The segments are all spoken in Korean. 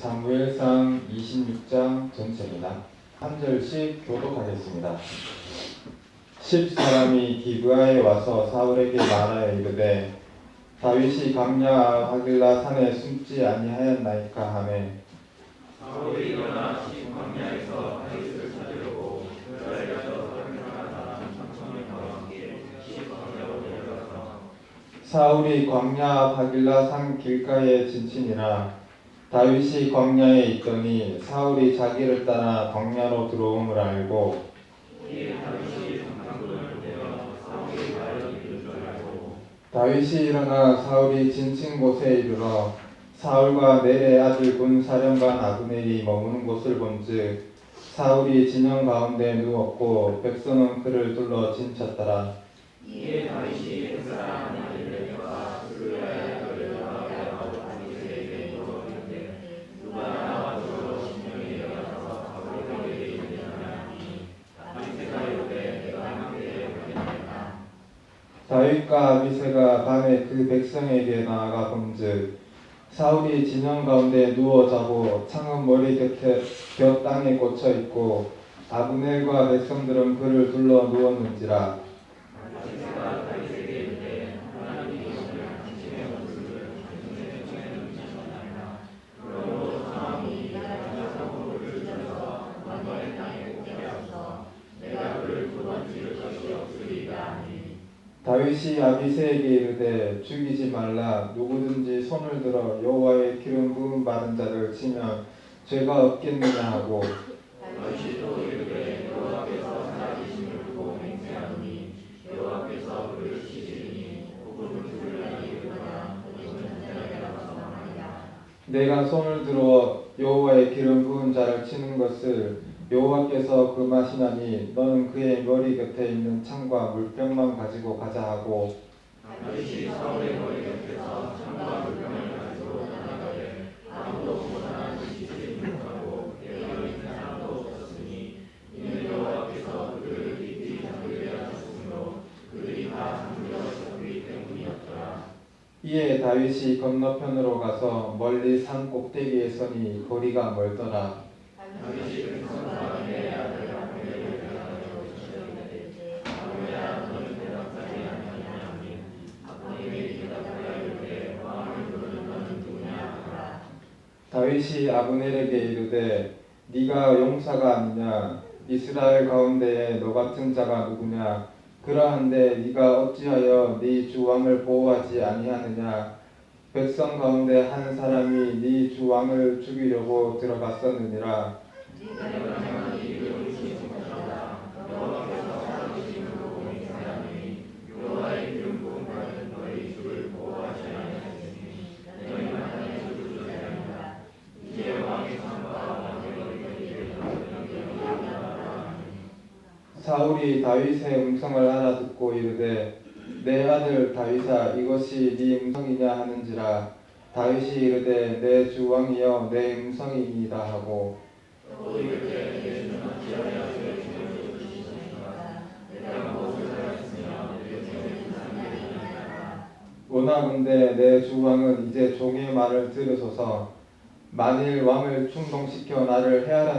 사무엘상 26장 전체입니다. 한 절씩 교독하겠습니다. 10사람이 기브아에 와서 사울에게 말하여 이르되 다윗이 광야 하길라 산에 숨지 아니하였나이까 하매 사울이 일어나 광야에서 다윗을 찾으려고 그날에서 사람마다 3,000명과 함께 광야로 내려가서 사울이 광야 하길라 산 길가에 진친이라 다윗이 광야에 있더니 사울이 자기를 따라 광야로 들어옴을 알고 이에 다윗이 장군을 보내어 사울이 가려 이른 줄 알고 다윗이 일어나 사울이 진친 곳에 이르러 사울과 넬의 아들 군사령관 아브넬이 머무는 곳을 본즉 사울이 진영 가운데 누웠고 백성은 그를 둘러 진쳤더라. 이에 다윗이 그 사람 아들과 수르야의 아들 요압하고 다윗에게 물었는데 누가 나와 저로 진영에 일어나서 사울에게 이르느냐니 다윗가 이르되 내가 함께 가겠나이다. 다윗과 아비새가 밤에 그 백성에게 나아가 본즉 사울이 진영 가운데 누워 자고 창은 머리 곁 땅에 꽂혀 있고 아브넬과 백성들은 그를 둘러 누웠는지라. 다윗가 다윗에게 이르되 하나님이 오늘 당신의 원수를 당신의 손에 넘기셨나이다. 그러므로 사람이 내가 사울을 찢어서 만번의 땅에 꽂게 하소서. 내가 그를 두 번 찢을 것이 없으리이다 하니 다윗이 아비새에게 이르되 죽이지 말라. 누구든지 손을 들어 여호와의 기름 부음 받은 자를 치면 죄가 없겠느냐 하고 다윗이 또 이르되 여호와께서 살아계심을 보고 맹세하노니 여호와께서 그를 치시리니 혹은 죽을 날이 이르거나 혹은 전쟁에 나가서 망하리라. 내가 손을 들어 여호와의 기름 부은 자를 치는 것을 여호와께서 금하시나니 너는 그의 머리 곁에 있는 창과 물병만 가지고 가자 하고 다윗이 사울의 머리 곁에서 창과 물병을 가지고 나가되 아무도 보나 지키지 못하고 깨어있는 사람도 없었으니 이는 여호와께서 그를 깊이 잠들게 하셨으므로 그들이 다 잠들어 죽기 때문이었더라. 이에 다윗이 건너편으로 가서 멀리 산 꼭대기에 서니 거리가 멀더라. 다윗이 백성과 넬의 아들 아브넬을 대하여 이르되 아브넬아 너는 대답하지 아니하냐니 아브넬이 대답하여 이르되 왕을 부르는 너는 누구냐 하라. 다윗이 아브넬에게 이르되 네가 용사가 아니냐. 이스라엘 가운데에 너 같은 자가 누구냐. 그러한데 네가 어찌하여 네 주 왕을 보호하지 아니하느냐. 백성 가운데 한 사람이 네 주 왕을 죽이려고 들어갔었느니라. 내가 명하니 이를 의심치 못하다. 여호와께서 살아계심을 보고 맹세하노니 여호와의 기름 부음 받은 너희 주를 보호하지 아니하였으니 너희 만나에 주를 주지 아니하라. 이제 왕의 상과 왕의 머리를 이르라. 사울이 다윗의 음성을 알아듣고 이르되 내 아들 다윗아 이것이 네 음성이냐 하는지라. 다윗이 이르되 내 주 왕이여 내 음성이니이다 하고 또 이르되 내 주는 어찌하여 내 주를 주시니까 내가 무엇을 하였으며 내 주의 상대이니까. 원하건대 내 주 왕은 이제 종의 말을 들으소서. 만일 왕을 충동시켜 나를 해하려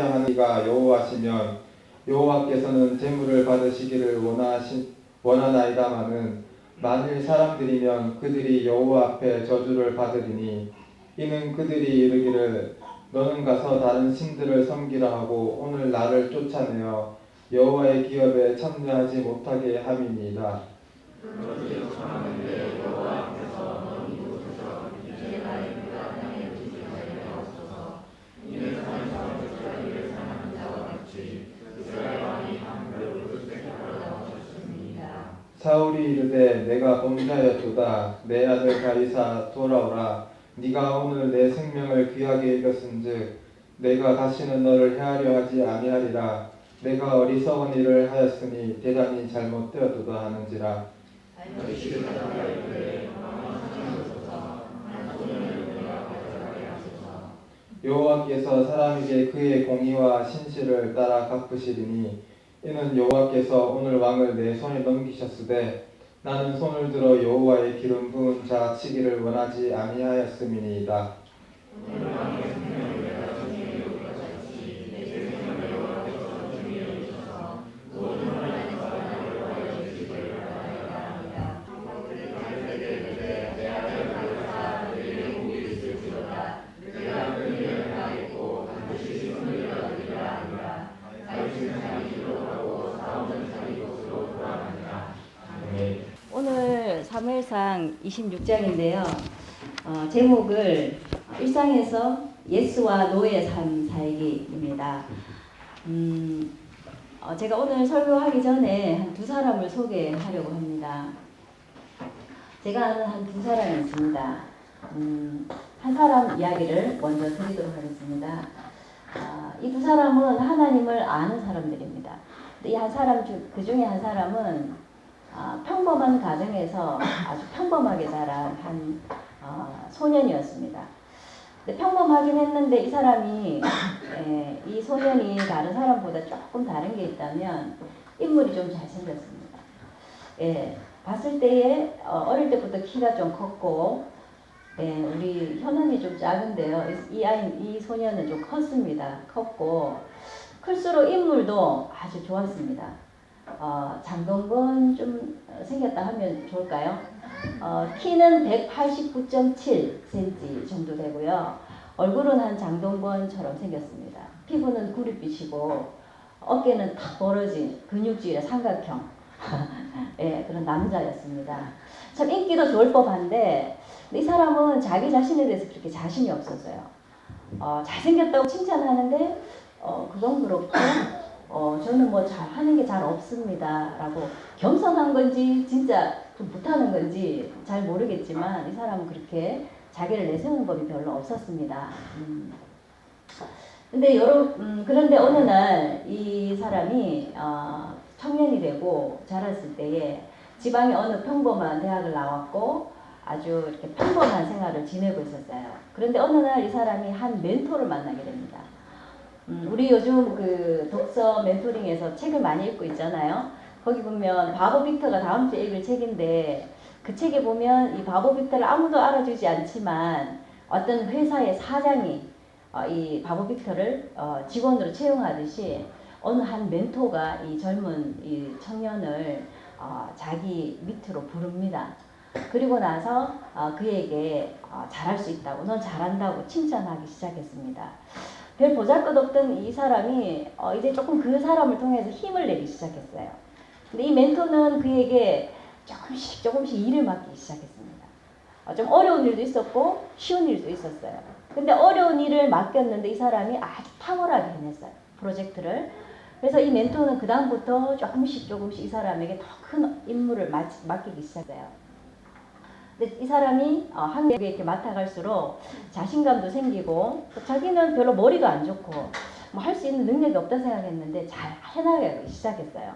하는 이가 여호와시면 여호와께서는 재물을 받으시기를 원하나이다마는 만일 사람들이면 그들이 여호와 앞에 저주를 받으리니 이는 그들이 이르기를 너는 가서 다른 신들을 섬기라 하고 오늘 나를 쫓아내어 여호와의 기업에 참여하지 못하게 함이니이다. 그런지 청하는데 여호와께서 너는 이곳에서 이제 나의 그가 땅에 두지 말게 하옵소서. 이는 산에서 이스라엘을 사랑하는 자와 같이 이스라엘 왕이 한결 불색하라고 하셨습니다. 사울이 이르되 내가 범죄하였도다. 내 아들 다윗아 돌아오라. 네가 오늘 내 생명을 귀하게 여겼은즉 내가 다시는 너를 해하려 하지 아니하리라. 내가 어리석은 일을 하였으니 대단히 잘못되었도다 하는지라. 다윗이 대답하여 이르되 하소서. 한 손을 내가 가져가게 하소서. 여호와께서 사람에게 그의 공의와 신실을 따라 갚으시리니 이는 여호와께서 오늘 왕을 내 손에 넘기셨으되 나는 손을 들어 여호와의 기름 부은 자 치기를 원하지 아니하였음이니이다. 5장 26장인데요. 제목을 일상에서 예스와 노의 삶 살기입니다. 제가 오늘 설교하기 전에 한 두 사람을 소개하려고 합니다. 제가 아는 한 두 사람이 있습니다. 한 사람 이야기를 먼저 드리도록 하겠습니다. 이 두 사람은 하나님을 아는 사람들입니다. 이 한 사람 그 중에 한 사람은 평범한 가정에서 아주 평범하게 자란 한 소년이었습니다. 근데 평범하긴 했는데 이 사람이 이 소년이 다른 사람보다 조금 다른 게 있다면 인물이 좀 잘생겼습니다. 봤을 때에 어릴 때부터 키가 좀 컸고, 우리 현은이 좀 작은데요. 이 소년은 좀 컸습니다. 컸고 클수록 인물도 아주 좋았습니다. 장동건 좀 생겼다 하면 좋을까요? 키는 189.7cm 정도 되고요. 얼굴은 한 장동건처럼 생겼습니다. 피부는 구릿빛이고 어깨는 탁 벌어진 근육질의 삼각형 그런 남자였습니다. 참 인기도 좋을 법한데 이 사람은 자기 자신에 대해서 그렇게 자신이 없었어요. 잘생겼다고 칭찬하는데 그건 그렇고 저는 뭐 잘하는 게 잘 없습니다 라고 겸손한 건지 진짜 못하는 건지 잘 모르겠지만 이 사람은 그렇게 자기를 내세우는 법이 별로 없었습니다. 근데 그런데 어느 날 이 사람이 청년이 되고 자랐을 때에 지방의 어느 평범한 대학을 나왔고 아주 이렇게 평범한 생활을 지내고 있었어요. 그런데 어느 날 이 사람이 한 멘토를 만나게 됩니다. 우리 요즘 그 독서 멘토링에서 책을 많이 읽고 있잖아요. 거기 보면 바보 빅터가 다음 주에 읽을 책인데 그 책에 보면 이 바보 빅터를 아무도 알아주지 않지만 어떤 회사의 사장이 이 바보 빅터를 직원으로 채용하듯이 어느 한 멘토가 이 젊은 이 청년을 자기 밑으로 부릅니다. 그리고 나서 그에게 잘할 수 있다고, 넌 잘한다고 칭찬하기 시작했습니다. 별 보잘것없던 이 사람이 이제 조금 그 사람을 통해서 힘을 내기 시작했어요. 근데 이 멘토는 그에게 조금씩 일을 맡기기 시작했습니다. 좀 어려운 일도 있었고 쉬운 일도 있었어요. 근데 어려운 일을 맡겼는데 이 사람이 아주 탁월하게 해냈어요. 프로젝트를. 그래서 이 멘토는 그 다음부터 조금씩 이 사람에게 더 큰 임무를 맡기기 시작해요. 근데 이 사람이 한 개 이렇게 맡아갈수록 자신감도 생기고 자기는 별로 머리도 안 좋고 뭐 할 수 있는 능력이 없다 생각했는데 잘 해나가기 시작했어요.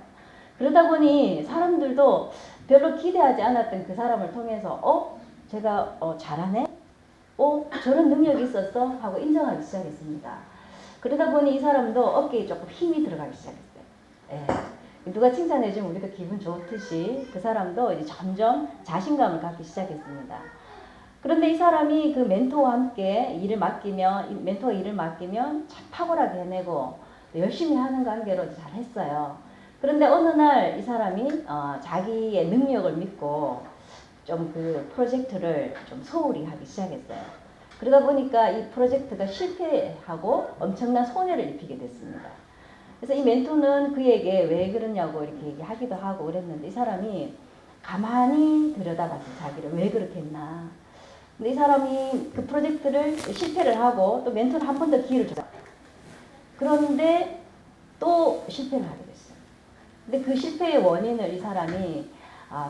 그러다 보니 사람들도 별로 기대하지 않았던 그 사람을 통해서 제가 잘하네? 저런 능력이 있었어? 하고 인정하기 시작했습니다. 그러다 보니 이 사람도 어깨에 조금 힘이 들어가기 시작했어요. 누가 칭찬해주면 우리도 기분 좋듯이 그 사람도 이제 점점 자신감을 갖기 시작했습니다. 그런데 이 사람이 그 멘토와 함께 멘토가 일을 맡기면 참 탁월하게 해내고 열심히 하는 관계로 잘 했어요. 그런데 어느 날 이 사람이 자기의 능력을 믿고 좀 그 프로젝트를 좀 소홀히 하기 시작했어요. 그러다 보니까 이 프로젝트가 실패하고 엄청난 손해를 입히게 됐습니다. 그래서 이 멘토는 그에게 왜 그러냐고 이렇게 얘기하기도 하고 그랬는데 이 사람이 가만히 들여다봤어요. 자기를 왜 그렇게 했나. 근데 이 사람이 그 프로젝트를 실패를 하고 또 멘토는 한 번 더 기회를 줬어요. 그런데 또 실패를 하게 됐어요. 근데 그 실패의 원인을 이 사람이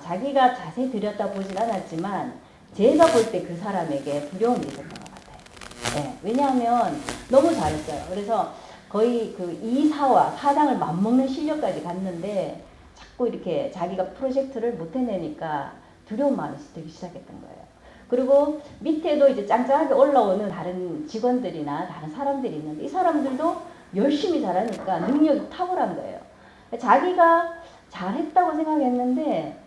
자기가 자세히 들여다보진 않았지만 제가 볼 때 그 사람에게 두려움이 있었던 것 같아요. 왜냐하면 너무 잘했어요. 그래서 거의 그 2사와 4당을 맞먹는 실력까지 갔는데 자꾸 이렇게 자기가 프로젝트를 못 해내니까 두려운 마음이 들기 시작했던 거예요. 그리고 밑에도 이제 짱짱하게 올라오는 다른 직원들이나 다른 사람들이 있는데 이 사람들도 열심히 잘하니까 능력이 탁월한 거예요. 자기가 잘했다고 생각했는데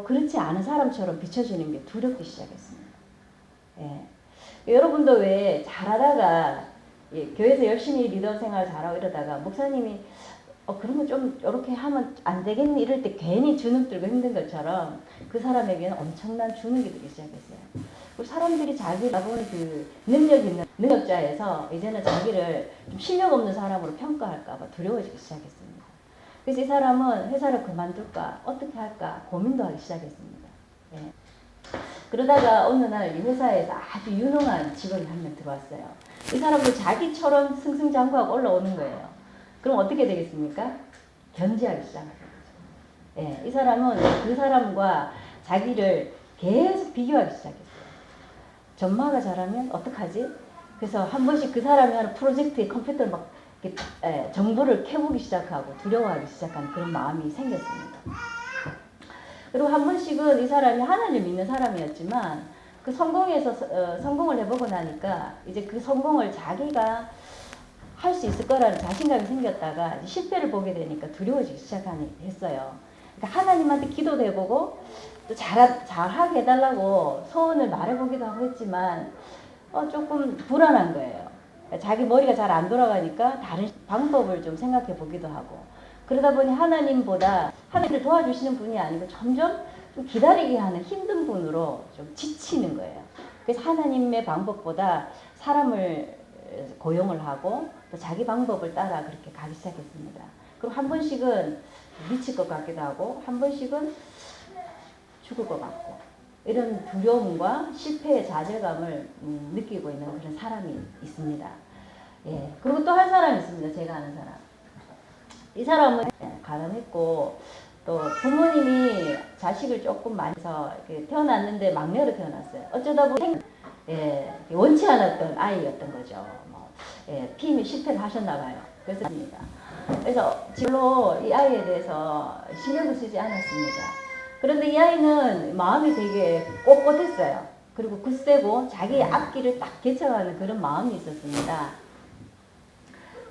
그렇지 않은 사람처럼 비춰주는 게 두렵기 시작했습니다. 여러분도 왜 잘하다가 교회에서 열심히 리더 생활 잘하고 이러다가 목사님이 그런 거 좀 이렇게 하면 안 되겠니? 이럴 때 괜히 주눅 들고 힘든 것처럼 그 사람에게는 엄청난 주눅이 들기 시작했어요. 그리고 사람들이 자기를 보는 그 능력 있는 능력자에서 이제는 자기를 좀 실력 없는 사람으로 평가할까 봐 두려워지기 시작했습니다. 그래서 이 사람은 회사를 그만둘까 어떻게 할까 고민도 하기 시작했습니다. 그러다가 어느 날 이 회사에서 아주 유능한 직원이 한 명 들어왔어요. 이 사람도 자기처럼 승승장구하고 올라오는 거예요. 그럼 어떻게 되겠습니까? 견제하기 시작하는 거죠. 예, 이 사람은 그 사람과 자기를 계속 비교하기 시작했어요. 전마가 잘하면 어떡하지? 그래서 한 번씩 그 사람이 하는 프로젝트의 컴퓨터를 막 이렇게, 정보를 캐보기 시작하고 두려워하기 시작한 그런 마음이 생겼습니다. 그리고 한 번씩은 이 사람이 하나님을 믿는 사람이었지만 그 성공을 해보고 나니까 이제 그 성공을 자기가 할 수 있을 거라는 자신감이 생겼다가 실패를 보게 되니까 두려워지기 시작했어요. 그러니까 하나님한테 기도도 해보고 또 잘하게 해달라고 소원을 말해보기도 하고 했지만 조금 불안한 거예요. 자기 머리가 잘 안 돌아가니까 다른 방법을 좀 생각해 보기도 하고 그러다 보니 하나님보다 하나님을 도와주시는 분이 아니고 점점 좀 기다리게 하는 힘든 분으로 좀 지치는 거예요. 그래서 하나님의 방법보다 사람을 고용을 하고 또 자기 방법을 따라 그렇게 가기 시작했습니다. 그리고 한 번씩은 미칠 것 같기도 하고 한 번씩은 죽을 것 같고 이런 두려움과 실패의 좌절감을 느끼고 있는 그런 사람이 있습니다. 예. 그리고 또 한 사람이 있습니다. 제가 아는 사람. 이 사람은 가난했고 또 부모님이 자식을 조금 많이 해서 태어났는데 막내로 태어났어요. 어쩌다 보니 원치 않았던 아이였던 거죠. 피임이 실패를 하셨나 봐요. 그래서 별로 이 아이에 대해서 신경을 쓰지 않았습니다. 그런데 이 아이는 마음이 되게 꼿꼿했어요. 그리고 굳세고 자기의 앞길을 딱 개척하는 그런 마음이 있었습니다.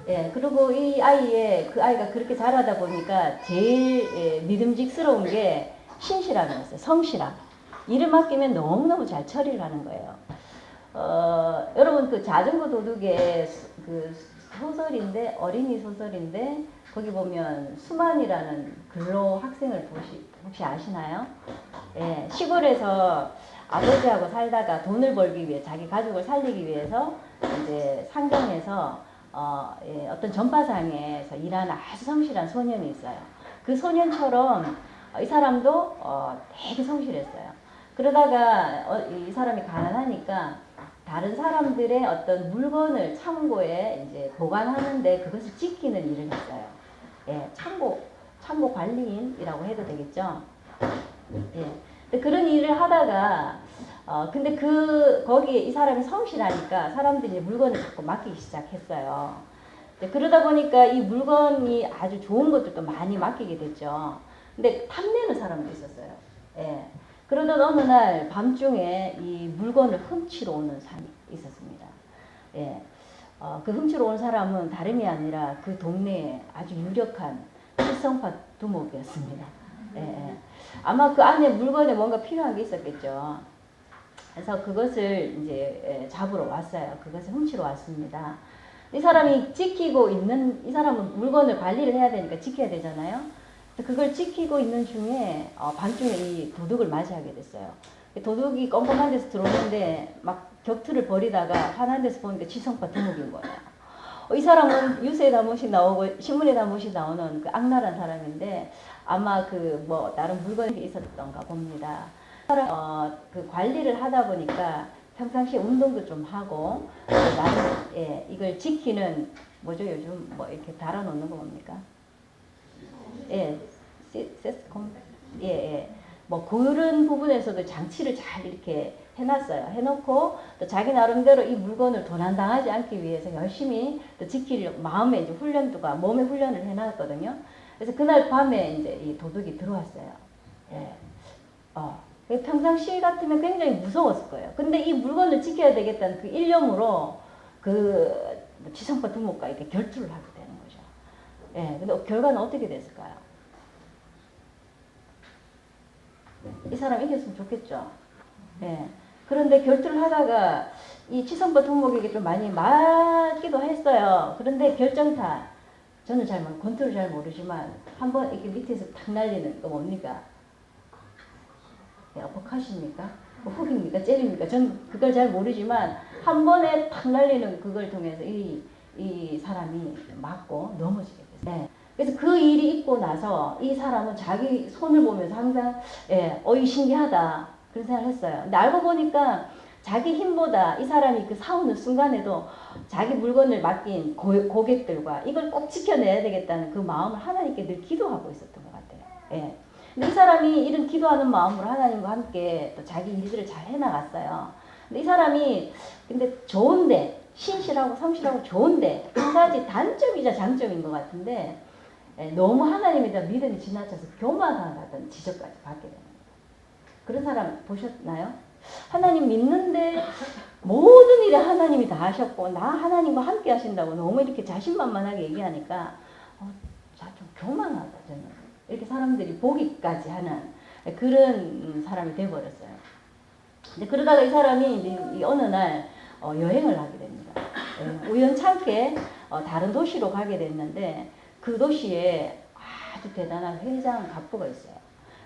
예, 그리고 그 아이가 그렇게 자라다 보니까 제일 믿음직스러운 게 신실함이었어요. 성실함. 일을 맡기면 너무너무 잘 처리를 하는 거예요. 여러분 그 자전거 도둑의 그 소설인데 어린이 소설인데 거기 보면 수만이라는 근로 학생을 혹시 아시나요? 예, 시골에서 아버지하고 살다가 돈을 벌기 위해 자기 가족을 살리기 위해서 이제 상경에서 어떤 전파상에서 일하는 아주 성실한 소년이 있어요. 그 소년처럼 이 사람도 되게 성실했어요. 그러다가 이 사람이 가난하니까 다른 사람들의 어떤 물건을 창고에 이제 보관하는데 그것을 지키는 일을 했어요. 예, 창고 관리인이라고 해도 되겠죠. 예. 그런 일을 하다가 근데 거기에 이 사람이 성실하니까 사람들이 물건을 자꾸 맡기기 시작했어요. 그러다 보니까 이 물건이 아주 좋은 것들도 많이 맡기게 됐죠. 근데 탐내는 사람도 있었어요. 예. 그러던 어느 날 밤중에 이 물건을 훔치러 오는 사람이 있었습니다. 예. 그 훔치러 온 사람은 다름이 아니라 그 동네에 아주 유력한 칠성파 두목이었습니다. 예. 아마 그 안에 물건에 뭔가 필요한 게 있었겠죠. 그래서 그것을 이제 잡으러 왔어요. 그것을 훔치러 왔습니다. 이 사람은 물건을 관리를 해야 되니까 지켜야 되잖아요. 그걸 지키고 있는 중에 밤중에 이 도둑을 맞이하게 됐어요. 도둑이 껌껌한 데서 들어오는데 막 격투를 벌이다가 화난 데서 보니까 칠성파 두목인 거예요. 이 사람은 뉴스에 한 번씩 나오고 신문에 한 번씩 나오는 그 악랄한 사람인데 아마 다른 물건이 있었던가 봅니다. 그 관리를 하다 보니까 평상시에 운동도 좀 하고 나는 이걸 지키는 뭐죠 요즘 이렇게 달아놓는 거 뭡니까? 세스콤 그런 부분에서도 장치를 잘 이렇게 해놨어요. 해놓고 또 자기 나름대로 이 물건을 도난당하지 않기 위해서 열심히 또 지키려고 마음의 이제 훈련도가 몸의 훈련을 해놨거든요. 그래서 그날 밤에 이제 이 도둑이 들어왔어요. 평상시 같으면 굉장히 무서웠을 거예요. 근데 이 물건을 지켜야 되겠다는 그 일념으로 칠성파 두목과 이렇게 결투를 하게 되는 거죠. 예, 근데 결과는 어떻게 됐을까요? 이 사람 이겼으면 좋겠죠. 예. 그런데 결투를 하다가 이 칠성파 두목에게 좀 많이 맞기도 했어요. 그런데 결정타, 저는 권투를 잘 모르지만 한번 이렇게 밑에서 탁 날리는 거 뭡니까? 어퍼컷입니까? 훅입니까? 잽입니까? 전 그걸 잘 모르지만 한 번에 탁 날리는 그걸 통해서 이 사람이 맞고 넘어지게 됐어요. 네. 그래서 그 일이 있고 나서 이 사람은 자기 손을 보면서 항상 신기하다. 그런 생각을 했어요. 근데 알고 보니까 자기 힘보다 이 사람이 그 사오는 순간에도 자기 물건을 맡긴 고객들과 이걸 꼭 지켜내야 되겠다는 그 마음을 하나님께 늘 기도하고 있었던 것 같아요. 예. 근데 이 사람이 이런 기도하는 마음으로 하나님과 함께 또 자기 일들을 잘 해나갔어요. 근데 이 사람이 근데 좋은데 신실하고 성실하고 좋은데 한 가지 단점이자 장점인 것 같은데 너무 하나님에 대한 믿음이 지나쳐서 교만하다는 지적까지 받게 됩니다. 그런 사람 보셨나요? 하나님 믿는데 모든 일에 하나님이 다 하셨고 나 하나님과 함께 하신다고 너무 이렇게 자신만만하게 얘기하니까 좀 교만하다 저는. 이렇게 사람들이 보기까지 하는 그런 사람이 되어버렸어요. 근데 그러다가 이 사람이 이제 어느 날 여행을 하게 됩니다. 우연찮게 다른 도시로 가게 됐는데 그 도시에 아주 대단한 회장 갑부가 있어요.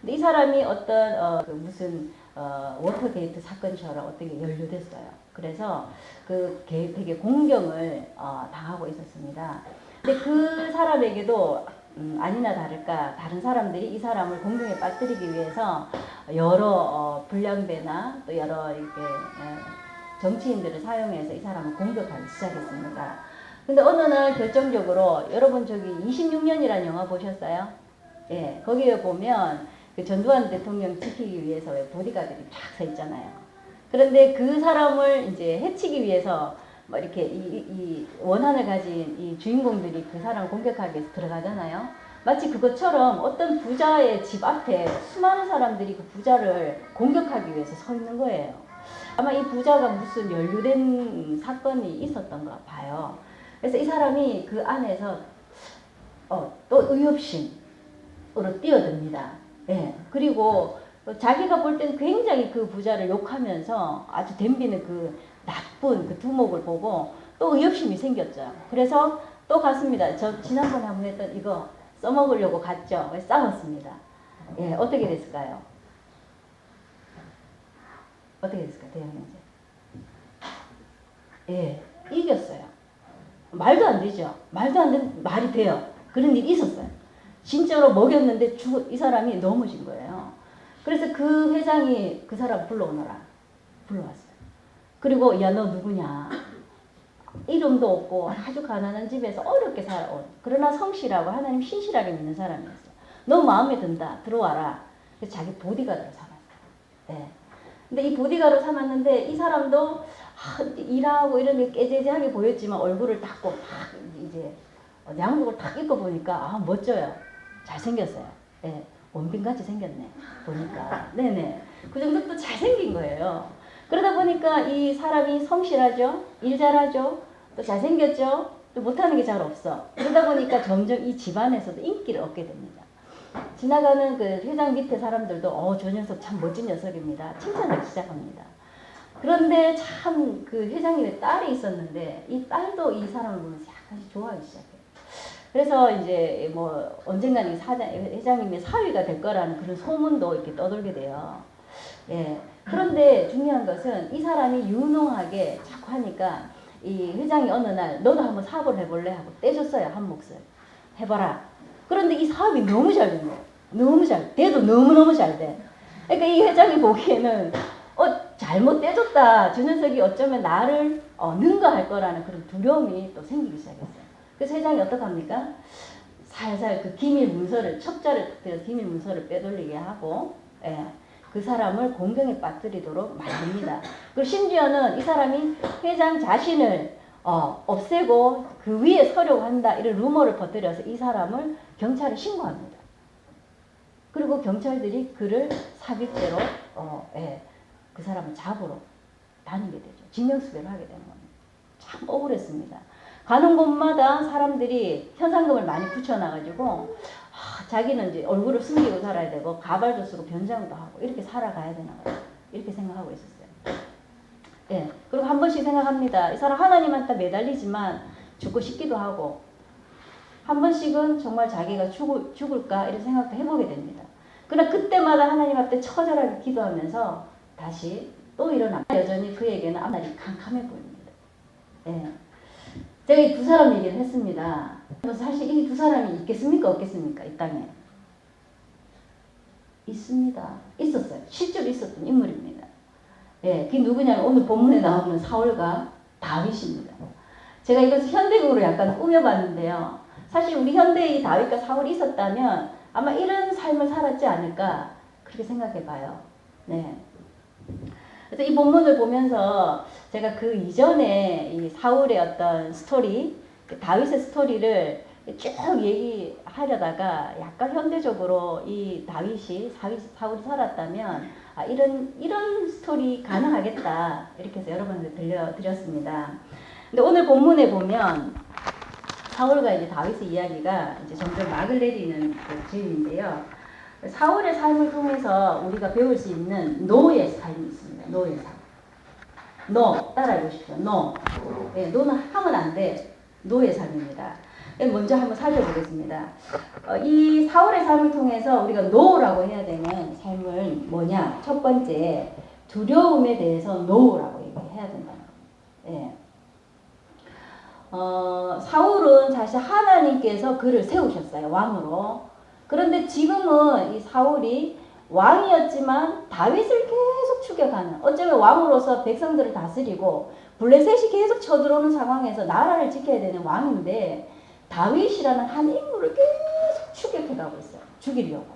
근데 이 사람이 어떤 무슨 워터게이트 사건처럼 어떻게 연루됐어요. 그래서 그 되게 공경을 당하고 있었습니다. 근데 그 사람에게도 아니나 다를까 다른 사람들이 이 사람을 공경에 빠뜨리기 위해서 여러 불량배나 또 여러 이렇게 정치인들을 사용해서 이 사람을 공격하기 시작했습니다. 근데 어느 날 결정적으로 여러분 저기 26년이라는 영화 보셨어요? 예, 거기에 보면 그 전두환 대통령 지키기 위해서 보디가들이 쫙 서 있잖아요. 그런데 그 사람을 이제 해치기 위해서 뭐 이렇게 이 원한을 가진 이 주인공들이 그 사람을 공격하기 위해서 들어가잖아요. 마치 그것처럼 어떤 부자의 집 앞에 수많은 사람들이 그 부자를 공격하기 위해서 서 있는 거예요. 아마 이 부자가 무슨 연루된 사건이 있었던가 봐요. 그래서 이 사람이 그 안에서 또 의협심으로 뛰어듭니다. 예. 그리고 자기가 볼 때는 굉장히 그 부자를 욕하면서 아주 덤비는 그 나쁜 그 두목을 보고 또 의협심이 생겼죠. 그래서 또 갔습니다. 저 지난번에 한번 했던 이거 써먹으려고 갔죠. 싸웠습니다. 예, 어떻게 됐을까요? 어떻게 됐을까요, 대형 형제? 예, 이겼어요. 말도 안 되죠. 말도 안 되는 말이 돼요. 그런 일이 있었어요. 진짜로 먹였는데 이 사람이 넘어진 거예요. 그래서 그 회장이 그 사람 불러오너라. 불러왔어요. 그리고 야 너 누구냐. 이름도 없고 아주 가난한 집에서 어렵게 살아온 그러나 성실하고 하나님 신실하게 믿는 사람이었어요. 너 마음에 든다. 들어와라. 그래서 자기 보디가드로 삼았어요. 네. 근데 이 보디가드로 삼았는데 이 사람도 일하고 이런 게 깨재재하게 보였지만 얼굴을 닦고 막 이제 양복을 딱 입고 보니까 멋져요. 잘생겼어요. 네. 원빈같이 생겼네. 보니까. 네네. 그 정도 또 잘생긴 거예요. 그러다 보니까 이 사람이 성실하죠. 일 잘하죠. 또 잘생겼죠. 또 못하는 게 잘 없어. 그러다 보니까 점점 이 집안에서도 인기를 얻게 됩니다. 지나가는 그 회장 밑에 사람들도 저 녀석 참 멋진 녀석입니다. 칭찬하기 시작합니다. 그런데 참 그 회장님의 딸이 있었는데 이 딸도 이 사람을 보면서 약간씩 좋아하기 시작해요. 그래서 이제 뭐 언젠가는 회장님의 사위가 될 거라는 그런 소문도 이렇게 떠돌게 돼요. 예. 그런데 중요한 것은 이 사람이 유능하게 자꾸 하니까 이 회장이 어느 날 너도 한번 사업을 해볼래 하고 떼줬어요. 한 몫을. 해봐라. 그런데 이 사업이 너무 잘 된 거예요. 너무 잘. 돼도 너무너무 잘 돼. 그러니까 이 회장이 보기에는 잘못 떼줬다. 저 녀석이 어쩌면 나를 능가할 거라는 그런 두려움이 또 생기기 시작했어요. 그래서 회장이 어떡합니까? 살살 그 기밀 문서를 첩자를 탁 기밀 문서를 빼돌리게 하고 예, 그 사람을 공경에 빠뜨리도록 만듭니다. 그리고 심지어는 이 사람이 회장 자신을 없애고 그 위에 서려고 한다 이런 루머를 퍼뜨려서 이 사람을 경찰에 신고합니다. 그리고 경찰들이 그를 사기죄로 그 사람을 잡으러 다니게 되죠. 진명수배를 하게 되는 겁니다. 참 억울했습니다. 가는 곳마다 사람들이 현상금을 많이 붙여놔가지고 자기는 이제 얼굴을 숨기고 살아야 되고 가발도 쓰고 변장도 하고 이렇게 살아가야 되나 봐요. 이렇게 생각하고 있었어요. 예. 그리고 한 번씩 생각합니다. 이 사람 하나님한테 매달리지만 죽고 싶기도 하고 한 번씩은 정말 자기가 죽을까 이런 생각도 해보게 됩니다. 그러나 그때마다 하나님 앞에 처절하게 기도하면서 다시 또 일어납니다. 여전히 그에게는 앞날이 캄캄해 보입니다. 예. 제가 이 두 사람 얘기를 했습니다. 사실 이 두 사람이 있겠습니까? 없겠습니까? 이 땅에. 있습니다. 있었어요. 실제로 있었던 인물입니다. 예, 그게 누구냐면 오늘 본문에 나오는 사울과 다윗입니다. 제가 이것을 현대극으로 약간 꾸며봤는데요. 사실 우리 현대의 다윗과 사울이 있었다면 아마 이런 삶을 살았지 않을까 그렇게 생각해봐요. 네. 그래서 이 본문을 보면서 제가 그 이전에 이 사울의 어떤 스토리, 다윗의 스토리를 쭉 얘기하려다가 약간 현대적으로 이 다윗이 사울이 살았다면 이런 스토리 가능하겠다 이렇게 해서 여러분들 들려드렸습니다. 근데 오늘 본문에 보면 사울과 이제 다윗의 이야기가 이제 점점 막을 내리는 그 즈음인데요. 사울의 삶을 통해서 우리가 배울 수 있는 노의 삶이 있습니다. 노의 삶. 노 따라해 보십시오. 노. 네, 노는 하면 안 돼. 노의 삶입니다. 먼저 한번 살펴보겠습니다. 이 사울의 삶을 통해서 우리가 노라고 해야 되는 삶을 뭐냐? 첫 번째, 두려움에 대해서 노라고 얘기해야 된다는 거예요. 예. 사울은 사실 하나님께서 그를 세우셨어요. 왕으로. 그런데 지금은 이 사울이 왕이었지만 다윗을 계속 추격하는, 어쩌면 왕으로서 백성들을 다스리고 블레셋이 계속 쳐들어오는 상황에서 나라를 지켜야 되는 왕인데 다윗이라는 한 인물을 계속 추격해가고 있어요. 죽이려고.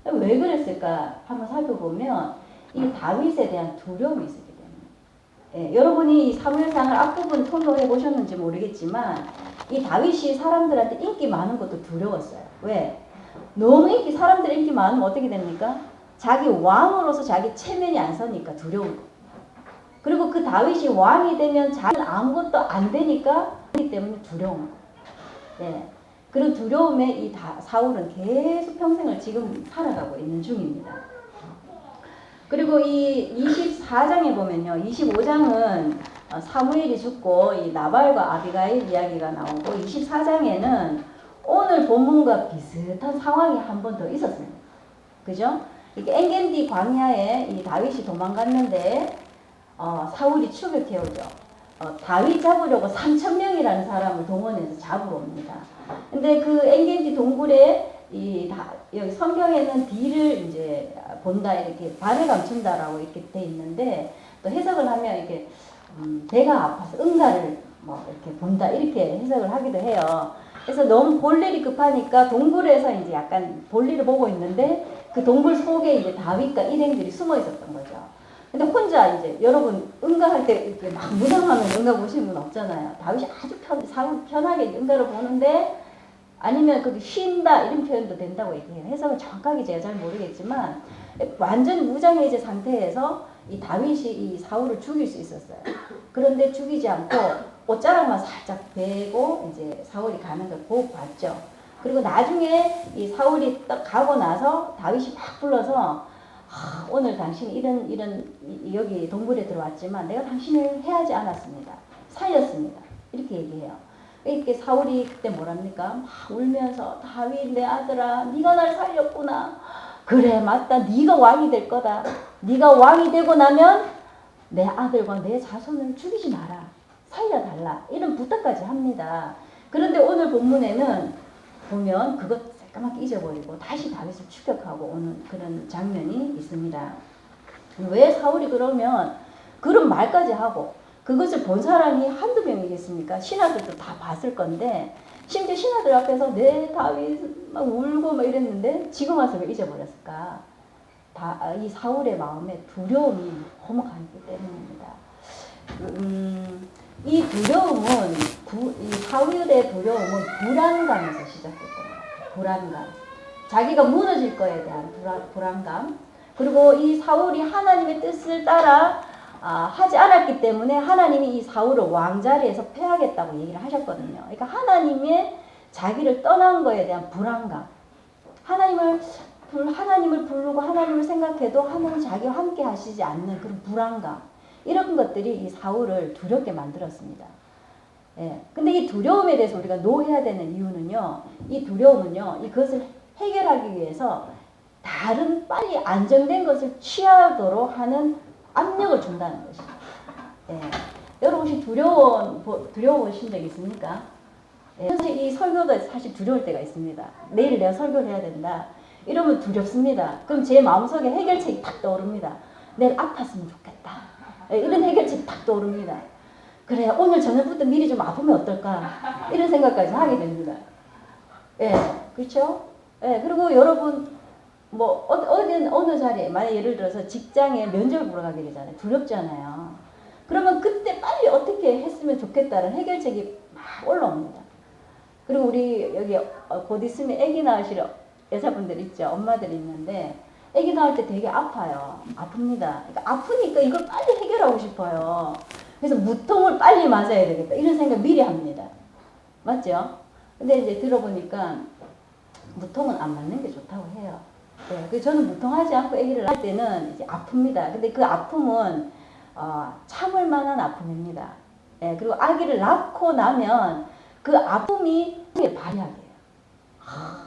왜 그랬을까 한번 살펴보면 이 다윗에 대한 두려움이 있었기 때문에. 예, 여러분이 이 사무엘상을 앞부분 통독해 보셨는지 모르겠지만 이 다윗이 사람들한테 인기 많은 것도 두려웠어요. 왜? 너무 사람들의 인기 많으면 어떻게 됩니까? 자기 왕으로서 자기 체면이 안 서니까 두려운 거. 그리고 그 다윗이 왕이 되면 자기는 아무것도 안 되니까 그렇기 때문에 두려운 거. 네. 그런 두려움에 이 사울은 계속 평생을 지금 살아가고 있는 중입니다. 그리고 이 24장에 보면요. 25장은 사무엘이 죽고 이 나발과 아비가일 이야기가 나오고 24장에는 오늘 본문과 비슷한 상황이 한 번 더 있었습니다. 그죠? 이게 엔겐디 광야에 이 다윗이 도망갔는데 사울이 추격해오죠. 다윗 잡으려고 3,000명이라는 사람을 동원해서 잡으러 옵니다. 근데 그 엔겐디 동굴에 여기 성경에는 뒤를 이제 본다 이렇게 발을 감춘다라고 이렇게 돼 있는데 또 해석을 하면 이렇게 배가 아파서 응가를 뭐 이렇게 본다 이렇게 해석을 하기도 해요. 그래서 너무 볼 일이 급하니까 동굴에서 이제 약간 볼 일을 보고 있는데 그 동굴 속에 이제 다윗과 일행들이 숨어 있었던 거죠. 근데 혼자 이제 여러분 응가할 때 이렇게 막 무당하면 응가 보시는 분 없잖아요. 다윗이 아주 편하게 응가를 보는데 아니면 거기 쉰다 이런 표현도 된다고 얘기해요. 해석은 정확하게 제가 잘 모르겠지만 완전 무장해제 상태에서 이 다윗이 이 사울을 죽일 수 있었어요. 그런데 죽이지 않고 옷자락만 살짝 베고 이제 사울이 가는 걸 보고 봤죠. 그리고 나중에 이 사울이 딱 가고 나서 다윗이 막 불러서 오늘 당신이 이런 여기 동굴에 들어왔지만 내가 당신을 해하지 않았습니다. 살렸습니다. 이렇게 얘기해요. 이렇게 사울이 그때 뭐랍니까? 막 울면서 다윗 내 아들아 네가 날 살렸구나. 그래 맞다. 네가 왕이 될 거다. 네가 왕이 되고 나면 내 아들과 내 자손을 죽이지 마라. 살려달라. 이런 부탁까지 합니다. 그런데 오늘 본문에는 보면 그것 새까맣게 잊어버리고 다시 다윗을 추격하고 오는 그런 장면이 있습니다. 왜 사울이 그러면 그런 말까지 하고 그것을 본 사람이 한두 명이겠습니까? 신하들도 다 봤을 건데 심지어 신하들 앞에서 내 다윗 막 울고 막 이랬는데 지금 와서 왜 잊어버렸을까? 이 사울의 마음에 두려움이 허목하기 때문입니다. 이 두려움은 이 사울의 두려움은 불안감에서 시작했던 거예요. 불안감. 자기가 무너질 거에 대한 불안감. 그리고 이 사울이 하나님의 뜻을 따라 하지 않았기 때문에 하나님이 이 사울을 왕자리에서 패하겠다고 얘기를 하셨거든요. 그러니까 하나님의 자기를 떠난 거에 대한 불안감. 하나님을 부르고 하나님을 생각해도 하나님 자기와 함께 하시지 않는 그런 불안감. 이런 것들이 이 사울을 두렵게 만들었습니다. 예. 근데 이 두려움에 대해서 우리가 노해야 되는 이유는요. 이 두려움은요. 이것을 해결하기 위해서 다른 빨리 안정된 것을 취하도록 하는 압력을 준다는 것입니다. 예. 여러분 혹시 두려우신 적 있습니까? 예. 사실 이 설교가 사실 두려울 때가 있습니다. 내일 내가 설교를 해야 된다. 이러면 두렵습니다. 그럼 제 마음속에 해결책이 탁 떠오릅니다. 내일 아팠으면 좋겠다. 이런 해결책이 탁 떠오릅니다. 그래, 오늘 저녁부터 미리 좀 아프면 어떨까? 이런 생각까지 하게 됩니다. 예, 그렇죠? 예, 그리고 여러분, 뭐, 어느 자리에, 만약 예를 들어서 직장에 면접을 보러 가게 되잖아요. 두렵잖아요. 그러면 그때 빨리 어떻게 했으면 좋겠다는 해결책이 막 올라옵니다. 그리고 우리 여기 곧 있으면 아기 낳으실 여자분들 있죠. 엄마들이 있는데, 아기 낳을 때 되게 아파요. 아픕니다. 그러니까 아프니까 이걸 빨리 해결하고 싶어요. 그래서 무통을 빨리 맞아야 되겠다. 이런 생각 미리 합니다. 맞죠? 근데 이제 들어보니까 무통은 안 맞는 게 좋다고 해요. 네, 그래서 저는 무통하지 않고 아기를 낳을 때는 이제 아픕니다. 근데 그 아픔은 참을 만한 아픔입니다. 예, 그리고 아기를 낳고 나면 그 아픔이 발휘하게요.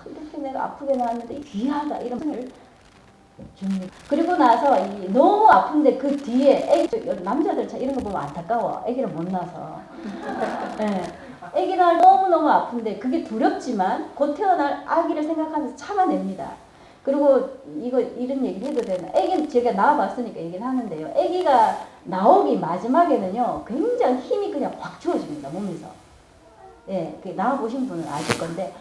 이렇게 내가 아프게 낳았는데 귀하다 이런 생각을 줍니다. 그리고 나서 너무 아픈데 그 뒤에 애기, 남자들 참 이런 거 보면 안타까워. 애기를 못 낳아서. 예, 애기 낳을 너무너무 아픈데 그게 두렵지만 곧 태어날 아기를 생각하면서 참아냅니다. 그리고 이런 얘기를 해도 되나? 애기 제가 낳아봤으니까 얘기를 하는데요. 애기가 나오기 마지막에는요, 굉장히 힘이 그냥 확 주어집니다, 몸에서. 예, 낳아보신 분은 아실 건데,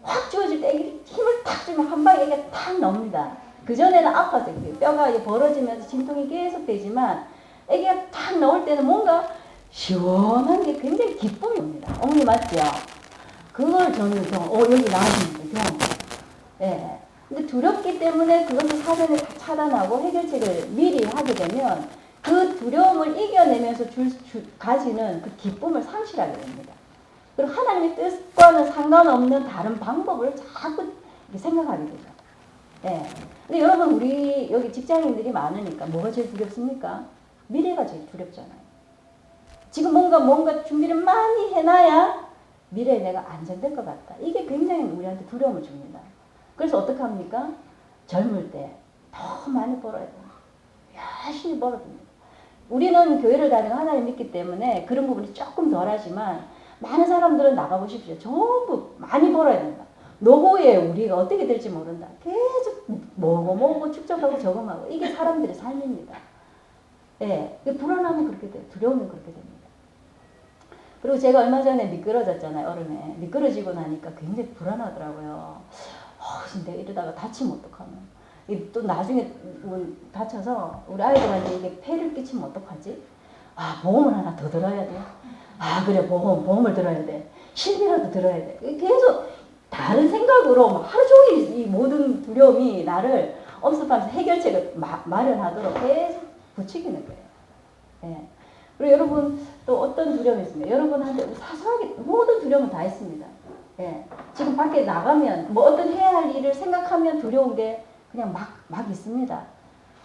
확 주어질 때 애기 힘을 탁 주면 한 방에 애기가 탁 나옵니다. 그전에는 아파서 뼈가 벌어지면서 진통이 계속 되지만, 애기가 탁 나올 때는 뭔가 시원한 게 굉장히 기쁨이 옵니다. 어머니 맞죠? 그걸 저는 여기 나왔는데, 그냥. 예. 근데 두렵기 때문에 그것을 사전에 다 차단하고 해결책을 미리 하게 되면 그 두려움을 이겨내면서 가지는 그 기쁨을 상실하게 됩니다. 그리고 하나님의 뜻과는 상관없는 다른 방법을 자꾸 생각하게 되죠. 예. 근데 여러분, 우리 여기 직장인들이 많으니까 뭐가 제일 두렵습니까? 미래가 제일 두렵잖아요. 지금 뭔가 준비를 많이 해놔야 미래에 내가 안정될 것 같다. 이게 굉장히 우리한테 두려움을 줍니다. 그래서 어떻게 합니까? 젊을 때 더 많이 벌어야 돼요. 열심히 벌어야 됩니다. 우리는 교회를 다니고 하나님 믿기 때문에 그런 부분이 조금 덜하지만 많은 사람들은 나가보십시오. 전부 많이 벌어야 된다. 노후에 우리가 어떻게 될지 모른다. 계속 모으고 축적하고 저금하고 이게 사람들의 삶입니다. 예, 불안하면 그렇게 돼요. 두려우면 그렇게 됩니다. 그리고 제가 얼마 전에 미끄러졌잖아요. 얼음에. 미끄러지고 나니까 굉장히 불안하더라고요. 근데 이러다가 다치면 어떡하면. 또 나중에 다쳐서 우리 아이들한테 이게 폐를 끼치면 어떡하지? 보험을 하나 더 들어야 돼. 그래, 보험을 들어야 돼. 실비라도 들어야 돼. 계속 다른 생각으로 하루 종일 이 모든 두려움이 나를 엄습하면서 해결책을 마련하도록 계속 부추기는 거예요. 예. 그리고 여러분 또 어떤 두려움이 있습니까? 여러분한테 사소하게 모든 두려움은 다 있습니다. 예. 지금 밖에 나가면 뭐 어떤 해야 할 일을 생각하면 두려운 게 그냥 막 있습니다.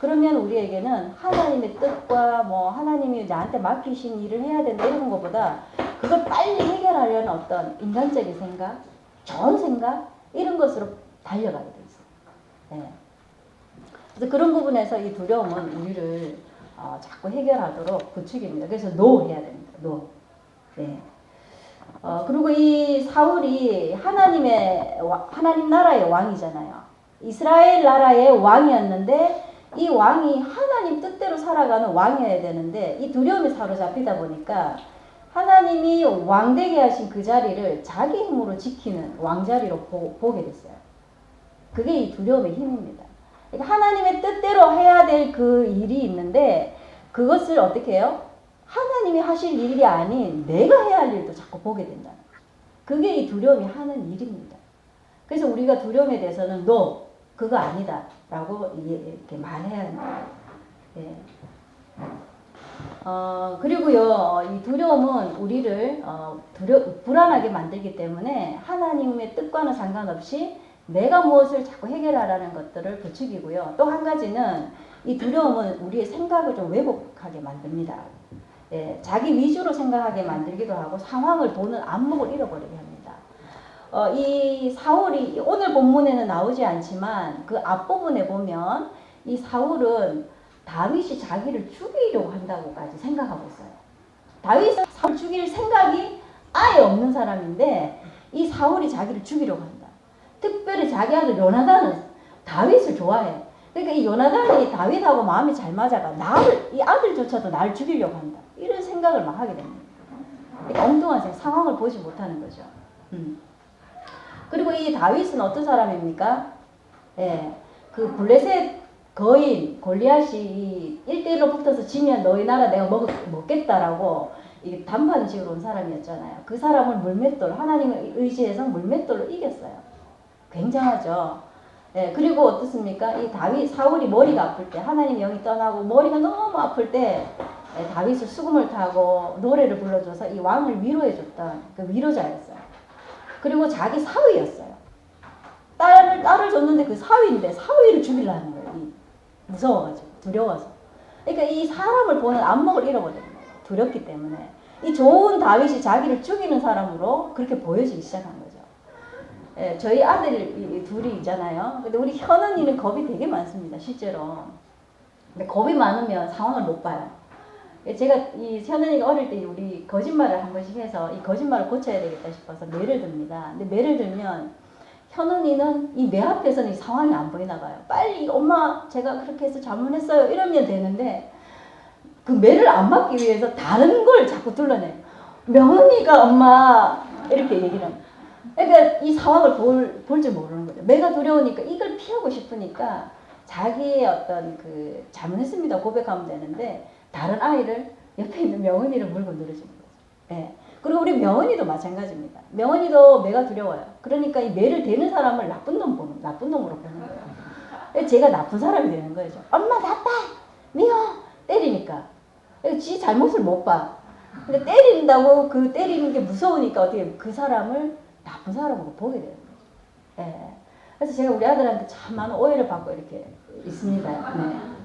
그러면 우리에게는 하나님의 뜻과 뭐 하나님이 나한테 맡기신 일을 해야 된다 이런 것보다 그걸 빨리 해결하려는 어떤 인간적인 생각, 좋은 생각 이런 것으로 달려가게 돼 있어요. 예. 그래서 그런 부분에서 이 두려움은 우리를 자꾸 해결하도록 부추깁니다. 그래서 노 해야 됩니다. 노. 예. 그리고 이 사울이 하나님 나라의 왕이잖아요. 이스라엘 나라의 왕이었는데 이 왕이 하나님 뜻대로 살아가는 왕이어야 되는데 이 두려움에 사로잡히다 보니까 하나님이 왕되게 하신 그 자리를 자기 힘으로 지키는 왕자리로 보게 됐어요. 그게 이 두려움의 힘입니다. 그러니까 하나님의 뜻대로 해야 될 그 일이 있는데 그것을 어떻게 해요? 하나님이 하실 일이 아닌 내가 해야 할 일도 자꾸 보게 된다. 그게 이 두려움이 하는 일입니다. 그래서 우리가 두려움에 대해서는 너 그거 아니다 라고 이렇게 말해야 합니다. 예. 그리고요, 이 두려움은 우리를 불안하게 만들기 때문에 하나님의 뜻과는 상관없이 내가 무엇을 자꾸 해결하라는 것들을 부추기고요. 또 한 가지는 이 두려움은 우리의 생각을 좀 왜곡하게 만듭니다. 예, 자기 위주로 생각하게 만들기도 하고 상황을 보는 안목을 잃어버리게 합니다. 이 사울이 오늘 본문에는 나오지 않지만 그 앞부분에 보면 이 사울은 다윗이 자기를 죽이려고 한다고까지 생각하고 있어요. 다윗은 사울 죽일 생각이 아예 없는 사람인데 이 사울이 자기를 죽이려고 한다. 특별히 자기 아들 요나단은 다윗을 좋아해. 그러니까 이 요나단이 다윗하고 마음이 잘 맞아가 이 아들조차도 날 죽이려고 한다. 이런 생각을 막 하게 됩니다. 엉뚱한 상황을 보지 못하는 거죠. 그리고 이 다윗은 어떤 사람입니까? 예, 그 블레셋 거인 골리앗이 1대1로 붙어서 지면 너희 나라 내가 먹겠다라고 이 단판식으로 온 사람이었잖아요. 그 사람을 물맷돌, 하나님을 의지해서 물맷돌로 이겼어요. 굉장하죠. 예, 그리고 어떻습니까? 이 사울이 머리가 아플 때, 하나님의 영이 떠나고 머리가 너무 아플 때 다윗을 수금을 타고 노래를 불러줘서 이 왕을 위로해줬던 그 위로자였어요. 그리고 자기 사위였어요. 딸을 줬는데 그 사위인데 사위를 죽이려는 거예요. 무서워가지고 두려워서. 그러니까 이 사람을 보는 안목을 잃어버린 거예요. 두렵기 때문에. 이 좋은 다윗이 자기를 죽이는 사람으로 그렇게 보여지기 시작한 거죠. 예, 저희 아들 둘이 있잖아요. 근데 우리 현은이는 겁이 되게 많습니다. 실제로. 근데 겁이 많으면 상황을 못 봐요. 제가 이 현은이가 어릴 때 우리 거짓말을 한 번씩 해서 이 거짓말을 고쳐야 되겠다 싶어서 매를 듭니다. 근데 매를 들면 현은이는 이 내 앞에서는 이 상황이 안 보이나 봐요. 빨리 엄마 제가 그렇게 해서 잘못했어요 이러면 되는데 그 매를 안 맞기 위해서 다른 걸 자꾸 둘러내요. 명은이가 엄마 이렇게 얘기를 그러니까 이 상황을 볼 줄 모르는 거죠. 매가 두려우니까 이걸 피하고 싶으니까 자기의 어떤 그 잘못했습니다 고백하면 되는데 다른 아이를 옆에 있는 명은이를 물고 늘어지는 거죠. 예. 그리고 우리 명은이도 마찬가지입니다. 명은이도 매가 두려워요. 그러니까 이 매를 대는 사람을 나쁜 놈으로 보는 거예요. 제가 나쁜 사람이 되는 거죠. 엄마 나빠! 미워! 때리니까. 지 잘못을 못 봐. 근데 때린다고 그 때리는 게 무서우니까 어떻게 그 사람을 나쁜 사람으로 보게 되는 거죠. 예. 그래서 제가 우리 아들한테 참 많은 오해를 받고 이렇게 있습니다. 네.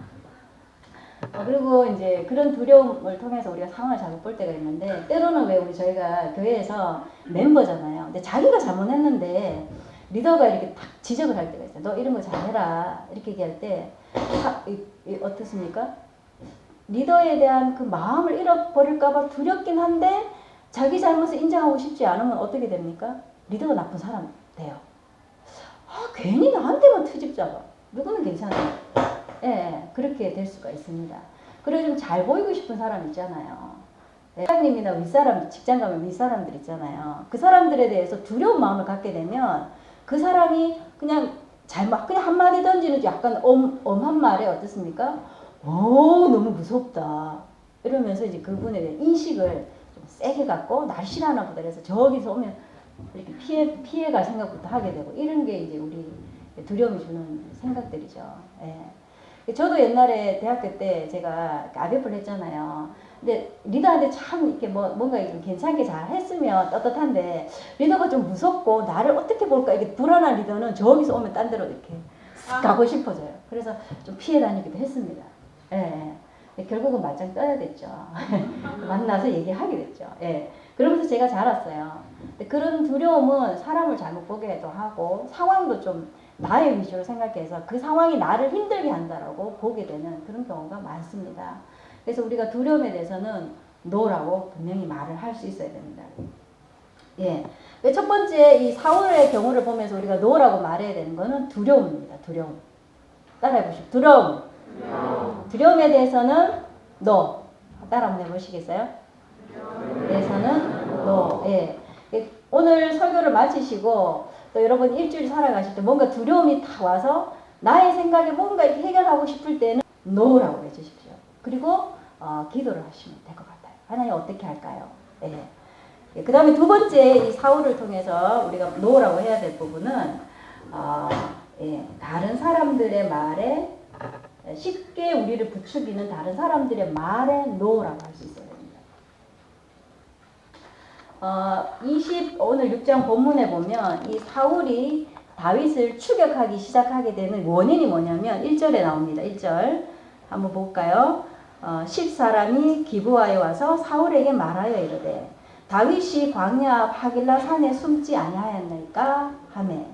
그리고 이제 그런 두려움을 통해서 우리가 상황을 잘못 볼 때가 있는데 때로는 왜 저희가 교회에서 멤버잖아요. 근데 자기가 잘못했는데 리더가 이렇게 탁 지적을 할 때가 있어요. 너 이런 거 잘해라 이렇게 얘기할 때 어떻습니까? 리더에 대한 그 마음을 잃어버릴까봐 두렵긴 한데 자기 잘못을 인정하고 싶지 않으면 어떻게 됩니까? 리더가 나쁜 사람 돼요. 괜히 나한테만 트집 잡아. 누구는 괜찮아요. 예, 그렇게 될 수가 있습니다. 그리고 좀 잘 보이고 싶은 사람 있잖아요. 사장님이나 윗사람, 직장 가면 윗사람들 있잖아요. 그 사람들에 대해서 두려운 마음을 갖게 되면 그 사람이 그냥 한마디 던지는 약간 엄한 말에 어떻습니까? 너무 무섭다. 이러면서 이제 그분에 대한 인식을 좀 세게 갖고 날 싫어하나 보다 그래서 저기서 오면 이렇게 피해갈 생각부터 하게 되고 이런 게 이제 우리 두려움이 주는 생각들이죠. 예. 저도 옛날에 대학교 때 제가 아베프를 했잖아요. 근데 리더한테 참 이렇게 뭔가 좀 괜찮게 잘 했으면 떳떳한데 리더가 좀 무섭고 나를 어떻게 볼까 이게 불안한 리더는 저기서 오면 딴 데로 이렇게 가고 싶어져요. 그래서 좀 피해 다니기도 했습니다. 예. 결국은 맞짱 떠야 됐죠. 만나서 얘기하게 됐죠. 예. 그러면서 제가 자랐어요. 그런 두려움은 사람을 잘못 보게도 하고 상황도 좀 나의 위주로 생각해서 그 상황이 나를 힘들게 한다라고 보게 되는 그런 경우가 많습니다. 그래서 우리가 두려움에 대해서는 no라고 분명히 말을 할 수 있어야 됩니다. 예. 첫 번째 이 사울의 경우를 보면서 우리가 no라고 말해야 되는 거는 두려움입니다. 두려움. 따라해 보시죠. 두려움. 두려움에 대해서는 no. 따라 한번 해보시겠어요? 대해서는 no. 예. 오늘 설교를 마치시고 또 여러분 일주일 살아가실 때 뭔가 두려움이 탁 와서 나의 생각에 뭔가 이렇게 해결하고 싶을 때는 no라고 해주십시오. 그리고 기도를 하시면 될 것 같아요. 하나님 어떻게 할까요? 예. 그 다음에 두 번째 이 사울을 통해서 우리가 no라고 해야 될 부분은 다른 사람들의 말에 쉽게 우리를 부추기는 다른 사람들의 말에 no라고 할 수 있어야 됩니다. 오늘 6장 본문에 보면 이 사울이 다윗을 추격하기 시작하게 되는 원인이 뭐냐면 1절에 나옵니다. 1절 한번 볼까요? 10사람이 기브아에 와서 사울에게 말하여 이르되 다윗이 광야 하길라 산에 숨지 아니하였나이까 하매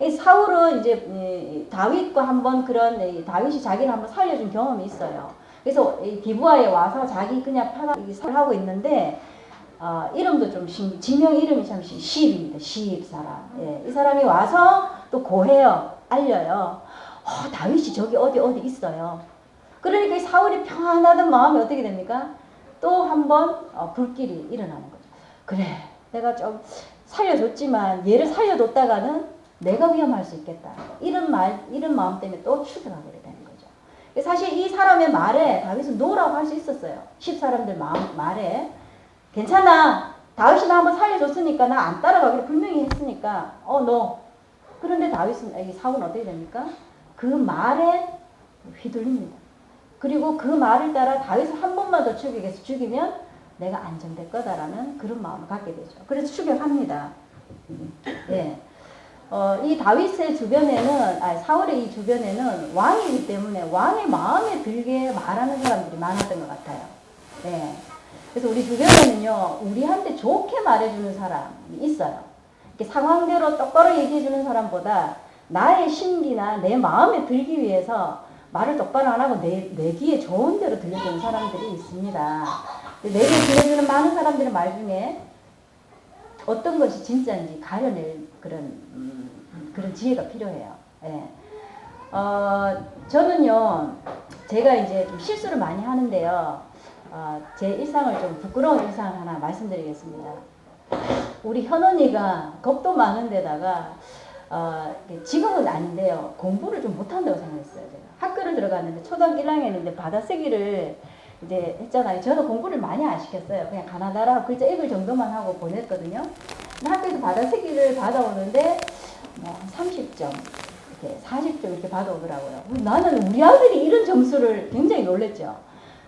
이 사울은 이제 다윗과 한번 그런 다윗이 자기를 한번 살려준 경험이 있어요. 그래서 기브아에 와서 자기 그냥 편하게 살하고 있는데 이름도 좀 지명 이름이 참 시입입니다. 시입 사람. 예, 이 사람이 와서 또 고해요. 알려요. 다윗이 저기 어디 있어요. 그러니까 이 사울이 평안하던 마음이 어떻게 됩니까? 또 한 번 불길이 일어나는 거죠. 그래, 내가 좀 살려줬지만 얘를 살려뒀다가는 내가 위험할 수 있겠다. 이런 마음 때문에 또 추격하게 되는 거죠. 사실 이 사람의 말에 다윗은 노라고 할 수 있었어요. 10사람들 말에 괜찮아. 다윗이 나 한번 살려줬으니까 나 안 따라가기로 분명히 했으니까 너. 그런데 사울은 어떻게 됩니까? 그 말에 휘둘립니다. 그리고 그 말을 따라 다윗을 한 번만 더 추격해서 죽이면 내가 안정될 거다라는 그런 마음을 갖게 되죠. 그래서 추격합니다. 예. 이 다윗의 주변에는, 사울의 이 주변에는 왕이기 때문에 왕의 마음에 들게 말하는 사람들이 많았던 것 같아요. 예. 그래서 우리 주변에는요, 우리한테 좋게 말해주는 사람이 있어요. 이렇게 상황대로 똑바로 얘기해주는 사람보다 나의 심기나 내 마음에 들기 위해서 말을 똑바로 안 하고 내 귀에 좋은 대로 들려주는 사람들이 있습니다. 내 귀에 들려주는 많은 사람들의 말 중에 어떤 것이 진짜인지 가려낼 그런 지혜가 필요해요. 예. 저는요, 제가 이제 좀 실수를 많이 하는데요, 제 일상을 좀 부끄러운 일상을 하나 말씀드리겠습니다. 우리 현언이가 겁도 많은 데다가 지금은 아닌데요, 공부를 좀 못한다고 생각했어요. 제가 학교를 들어갔는데 초등학교 1학년인데 받아쓰기를 이제 했잖아요. 저는 공부를 많이 안 시켰어요. 그냥 가나다라 글자 읽을 정도만 하고 보냈거든요. 근데 학교에서 받아쓰기를 받아오는데 뭐 30점, 이렇게 40점 이렇게 받아오더라고요. 나는 우리 아들이 이런 점수를 굉장히 놀랬죠.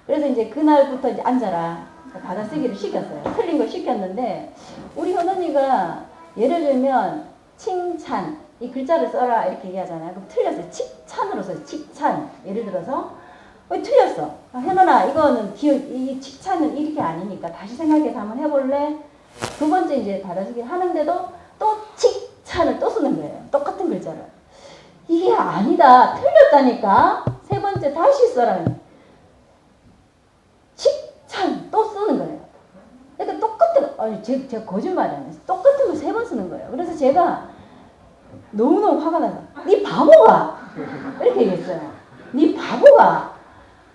그래서 이제 그날부터 이제 앉아라, 받아쓰기를 시켰어요. 틀린 걸 시켰는데 우리 현언이가 예를 들면 칭찬, 이 글자를 써라 이렇게 얘기하잖아요. 그럼 틀렸어요. 칭찬으로 써요. 칭찬. 예를 들어서 틀렸어. 현언아, 이거는 이 칭찬은 이렇게 아니니까 다시 생각해서 한번 해볼래? 두 번째 이제 받아쓰기 하는데도 또 칭찬을 또 쓰는 거예요. 똑같은 글자를. 이게 아니다. 틀렸다니까. 세 번째 다시 써라. 칭찬 또 쓰는 거예요. 그러니까 똑같은, 제가 거짓말이 안 했어요. 똑같은 거 3번 쓰는 거예요. 그래서 제가 너무너무 화가 나서, 니 바보가! 이렇게 얘기했어요. 니 바보가!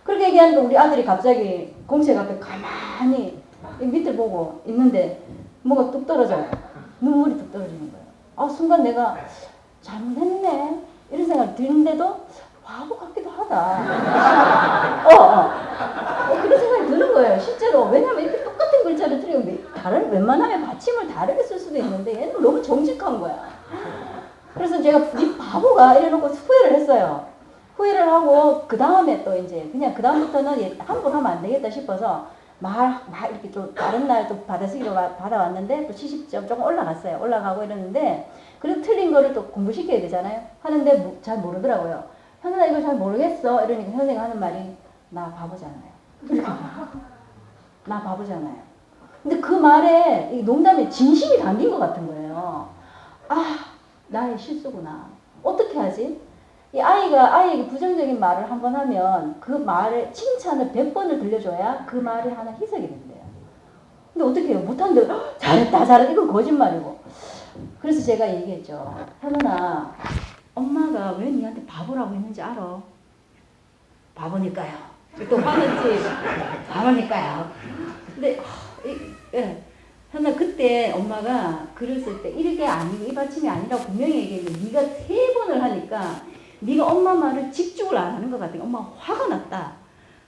그렇게 얘기하니까 우리 아들이 갑자기 공책 앞에 가만히 밑을 보고 있는데 뭐가 뚝 떨어져요. 눈물이 뚝 떨어지는 거예요. 순간 내가 잘못했네 이런 생각이 드는데도 바보 같기도 하다. 그런 생각이 드는 거예요. 실제로. 왜냐면 이렇게 똑같은 글자를 틀리면 웬만하면 받침을 다르게 쓸 수도 있는데 얘는 너무 정직한 거야. 그래서 제가 니 바보가 이래놓고 후회를 했어요. 후회를 하고 그 다음에 또 이제 그냥 그 다음부터는 함부로 하면 안 되겠다 싶어서 이렇게 또 다른 날 또 받아쓰기로 받아왔는데 또 70점 조금 올라갔어요. 올라가고 이러는데 그래도 틀린 거를 또 공부시켜야 되잖아요. 하는데 잘 모르더라고요. 현우나 이거 잘 모르겠어. 이러니까 현우가 하는 말이 나 바보잖아요. 나 바보잖아요. 근데 그 말에 농담에 진심이 담긴 것 같은 거예요. 나의 실수구나. 어떻게 하지? 이 아이에게 부정적인 말을 한번 하면 그 말을 칭찬을 100번을 들려줘야 그 말이 하나 희석이 된대요. 근데 어떻게 해요? 못하는데 잘했다. 이건 거짓말이고. 그래서 제가 얘기했죠. 현우나, 엄마가 왜 니한테 바보라고 했는지 알아? 바보니까요. 또 화냈지. 바보니까요. 근데 현우나, 그때 엄마가 글을 쓸 때 이게 아니고 이 받침이 아니라고 분명히 얘기했는데 네가 3번을 하니까 네가 엄마 말을 집중을 안 하는 것 같아. 엄마 화가 났다.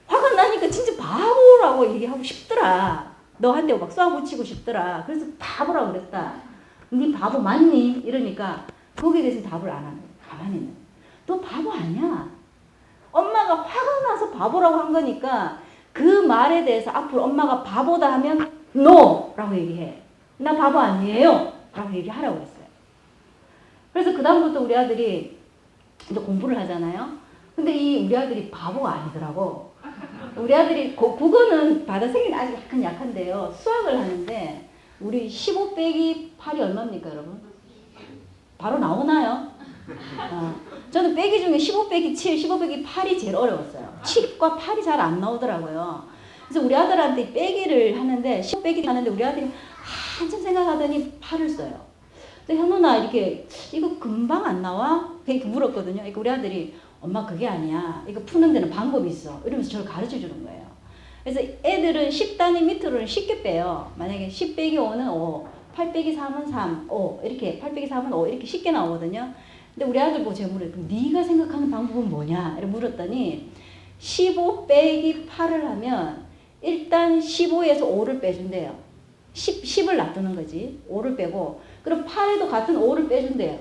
화가 나니까 진짜 바보라고 얘기하고 싶더라. 너한테 막 쏘아붙이고 싶더라. 그래서 바보라고 그랬다. 네 바보 맞니? 이러니까 거기에 대해서 답을 안 하는 거야. 가만히 있는. 너 바보 아니야. 엄마가 화가 나서 바보라고 한 거니까 그 말에 대해서 앞으로 엄마가 바보다 하면 NO! 라고 얘기해. 나 바보 아니에요. 라고 얘기하라고 했어요. 그래서 그 다음부터 우리 아들이 이제 공부를 하잖아요. 근데 우리 아들이 바보가 아니더라고. 우리 아들이 국어는 받아쓰기는 아직 약한데요. 수학을 하는데 우리 15 빼기 8이 얼마입니까, 여러분? 바로 나오나요? 저는 빼기 중에 15 빼기 7, 15 빼기 8이 제일 어려웠어요. 7과 8이 잘 안 나오더라고요. 그래서 우리 아들한테 빼기를 하는데 15 빼기 하는데 우리 아들이 한참 생각하더니 8을 써요. 근데 현우나 이거 금방 안 나와? 이렇게 물었거든요. 그러니까 우리 아들이 엄마 그게 아니야. 이거 푸는 데는 방법이 있어. 이러면서 저를 가르쳐 주는 거예요. 그래서 애들은 10단위 밑으로는 쉽게 빼요. 만약에 10 빼기 5는 5, 8 빼기 3은 3, 5 이렇게 8 빼기 3은 5 이렇게 쉽게 나오거든요. 근데 우리 아들 보고 제가 물어요. 그럼 네가 생각하는 방법은 뭐냐? 이렇게 물었더니 15 빼기 8을 하면 일단 15에서 5를 빼준대요. 10을 놔두는 거지. 5를 빼고 그럼 8에도 같은 5를 빼준대요.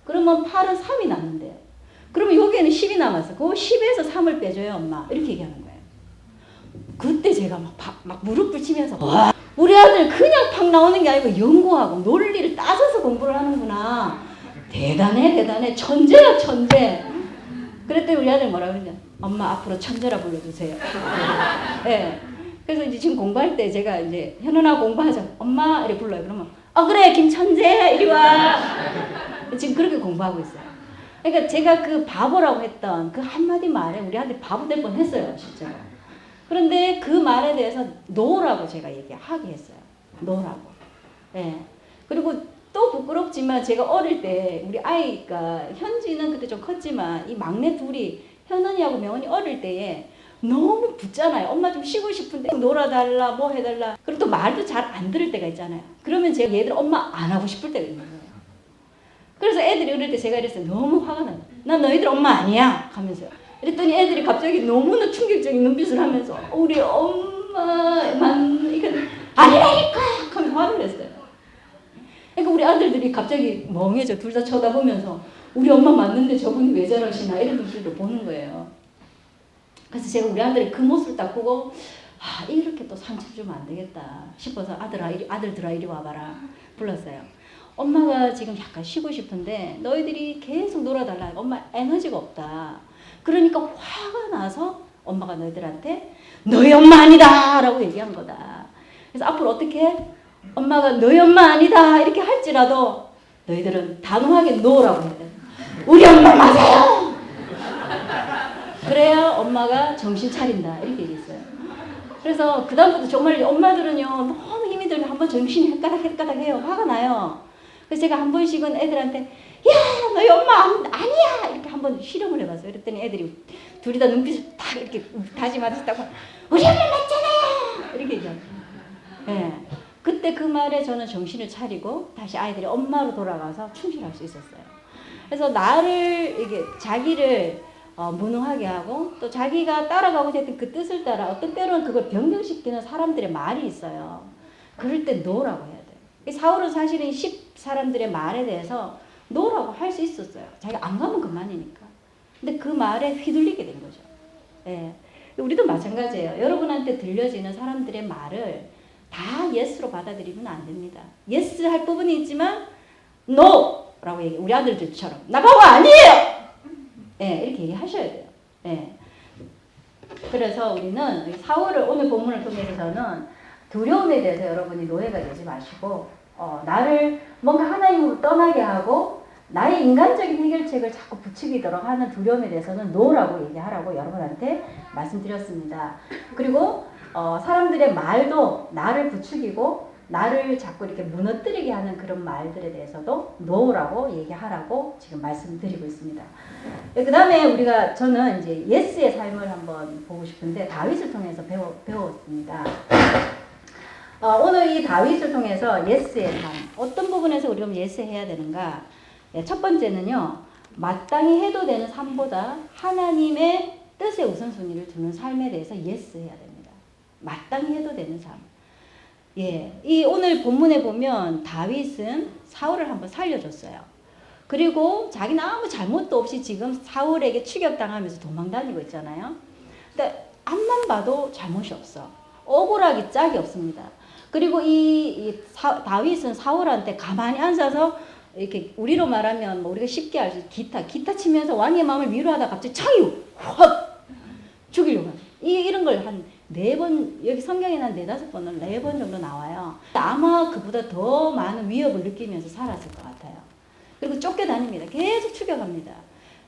그러면 8은 3이 남는데요. 그러면 여기에는 10이 남았어. 그 10에서 3을 빼줘요, 엄마. 이렇게 얘기하는 거예요. 그때 제가 막 무릎을 치면서 와, 우리 아들 그냥 팍 나오는 게 아니고 연구하고 논리를 따져서 공부를 하는구나. 대단해. 천재야, 천재. 그랬더니 우리 아들 뭐라 그러냐. 엄마 앞으로 천재라 불러주세요. 네. 그래서 이제 지금 공부할 때 제가 이제 현은아 공부하자. 엄마 이렇게 불러요. 그러면 그래 김천재 이리 와. 지금 그렇게 공부하고 있어요. 그러니까 제가 그 바보라고 했던 그 한마디 말에 우리 아들이 바보 될 뻔했어요, 실제로. 그런데 그 말에 대해서 노라고 제가 얘기하게 했어요. 노라고. 예. 그리고 또 부끄럽지만 제가 어릴 때 우리 아이가 현지는 그때 좀 컸지만 이 막내 둘이 현은이하고 명은이 어릴 때에 너무 붙잖아요. 엄마 좀 쉬고 싶은데 놀아달라 뭐 해달라. 그리고 또 말도 잘 안 들을 때가 있잖아요. 그러면 제가 얘들 엄마 안 하고 싶을 때가 있는 거예요. 그래서 애들이 어릴 때 제가 이랬어요. 너무 화가 나요. 나 너희들 엄마 아니야 하면서요. 그랬더니 애들이 갑자기 너무나 충격적인 눈빛을 하면서 우리 엄마만 이거 아니라니까 하면서 화를 냈어요. 그러니까 우리 아들들이 갑자기 멍해져 둘 다 쳐다보면서 우리 엄마 맞는데 저분이 왜 저러시나 이런 눈빛으로 보는 거예요. 그래서 제가 우리 아들의 그 모습을 딱 보고 이렇게 또 상처 주면 안 되겠다 싶어서 아들들아 이리 와봐라 불렀어요. 엄마가 지금 약간 쉬고 싶은데 너희들이 계속 놀아달라. 엄마 에너지가 없다. 그러니까 화가 나서 엄마가 너희들한테 너희 엄마 아니다 라고 얘기한 거다. 그래서 앞으로 어떻게 해? 엄마가 너희 엄마 아니다 이렇게 할지라도 너희들은 단호하게 노라고 해야 돼. 우리 엄마 맞아요. 그래야 엄마가 정신 차린다 이렇게 얘기했어요. 그래서 그 다음부터 정말 엄마들은요 너무 힘이 들면 한번 정신이 헷가닥 해요. 화가 나요. 그래서 제가 한 번씩은 애들한테 야 너희 엄마 아니야 이렇게 한번 실험을 해봤어요. 그랬더니 애들이 둘이 다 눈빛을 딱 이렇게 다짐하셨다고 우리 엄마 맞잖아요 이렇게 얘기해요. 네. 그때 그 말에 저는 정신을 차리고 다시 아이들이 엄마로 돌아가서 충실할 수 있었어요. 그래서 나를 이게 자기를 무능하게 하고 또 자기가 따라가고 했던 그 뜻을 따라 어떤 때로는 그걸 변경시키는 사람들의 말이 있어요. 그럴 때 노라고 해야 돼요. 사울은 사실은 10 사람들의 말에 대해서 노라고 할 수 있었어요. 자기가 안 가면 그만이니까. 근데 그 말에 휘둘리게 된 거죠. 예. 우리도 마찬가지예요. 여러분한테 들려지는 사람들의 말을 다 예스로 받아들이면 안 됩니다. 예스 할 부분이 있지만 no! 라고 얘기해. 우리 아들들처럼 나가고 아니에요! 예, 이렇게 얘기하셔야 돼요. 예. 그래서 우리는 사울을 오늘 본문을 통해서는 두려움에 대해서 여러분이 노예가 되지 마시고 나를 뭔가 하나님으로 떠나게 하고 나의 인간적인 해결책을 자꾸 부추기도록 하는 두려움에 대해서는 노라고 얘기하라고 여러분한테 말씀드렸습니다. 그리고 사람들의 말도 나를 부추기고 나를 자꾸 이렇게 무너뜨리게 하는 그런 말들에 대해서도 노라고 얘기하라고 지금 말씀드리고 있습니다. 그 다음에 저는 이제 예스의 삶을 한번 보고 싶은데 다윗을 통해서 배웠습니다. 오늘 이 다윗을 통해서 예스의 삶, 어떤 부분에서 우리가 예스 해야 되는가? 첫 번째는요, 마땅히 해도 되는 삶보다 하나님의 뜻에 우선순위를 두는 삶에 대해서 예스 해야 됩니다. 마땅히 해도 되는 삶. 예, 이 오늘 본문에 보면 다윗은 사울을 한번 살려줬어요. 그리고 자기는 아무 잘못도 없이 지금 사울에게 추격당하면서 도망다니고 있잖아요. 근데 앞만 봐도 잘못이 없어. 억울하기 짝이 없습니다. 그리고 다윗은 사울한테 가만히 앉아서 이렇게 우리로 말하면 뭐 우리가 쉽게 알 수 있는 기타 치면서 왕의 마음을 위로하다 갑자기 창이 확 죽이려고 하는 이런 걸 한 4번, 여기 성경에는 한 4-5번은 4번 정도 나와요. 아마 그보다 더 많은 위협을 느끼면서 살았을 것 같아요. 그리고 쫓겨다닙니다. 계속 추격합니다.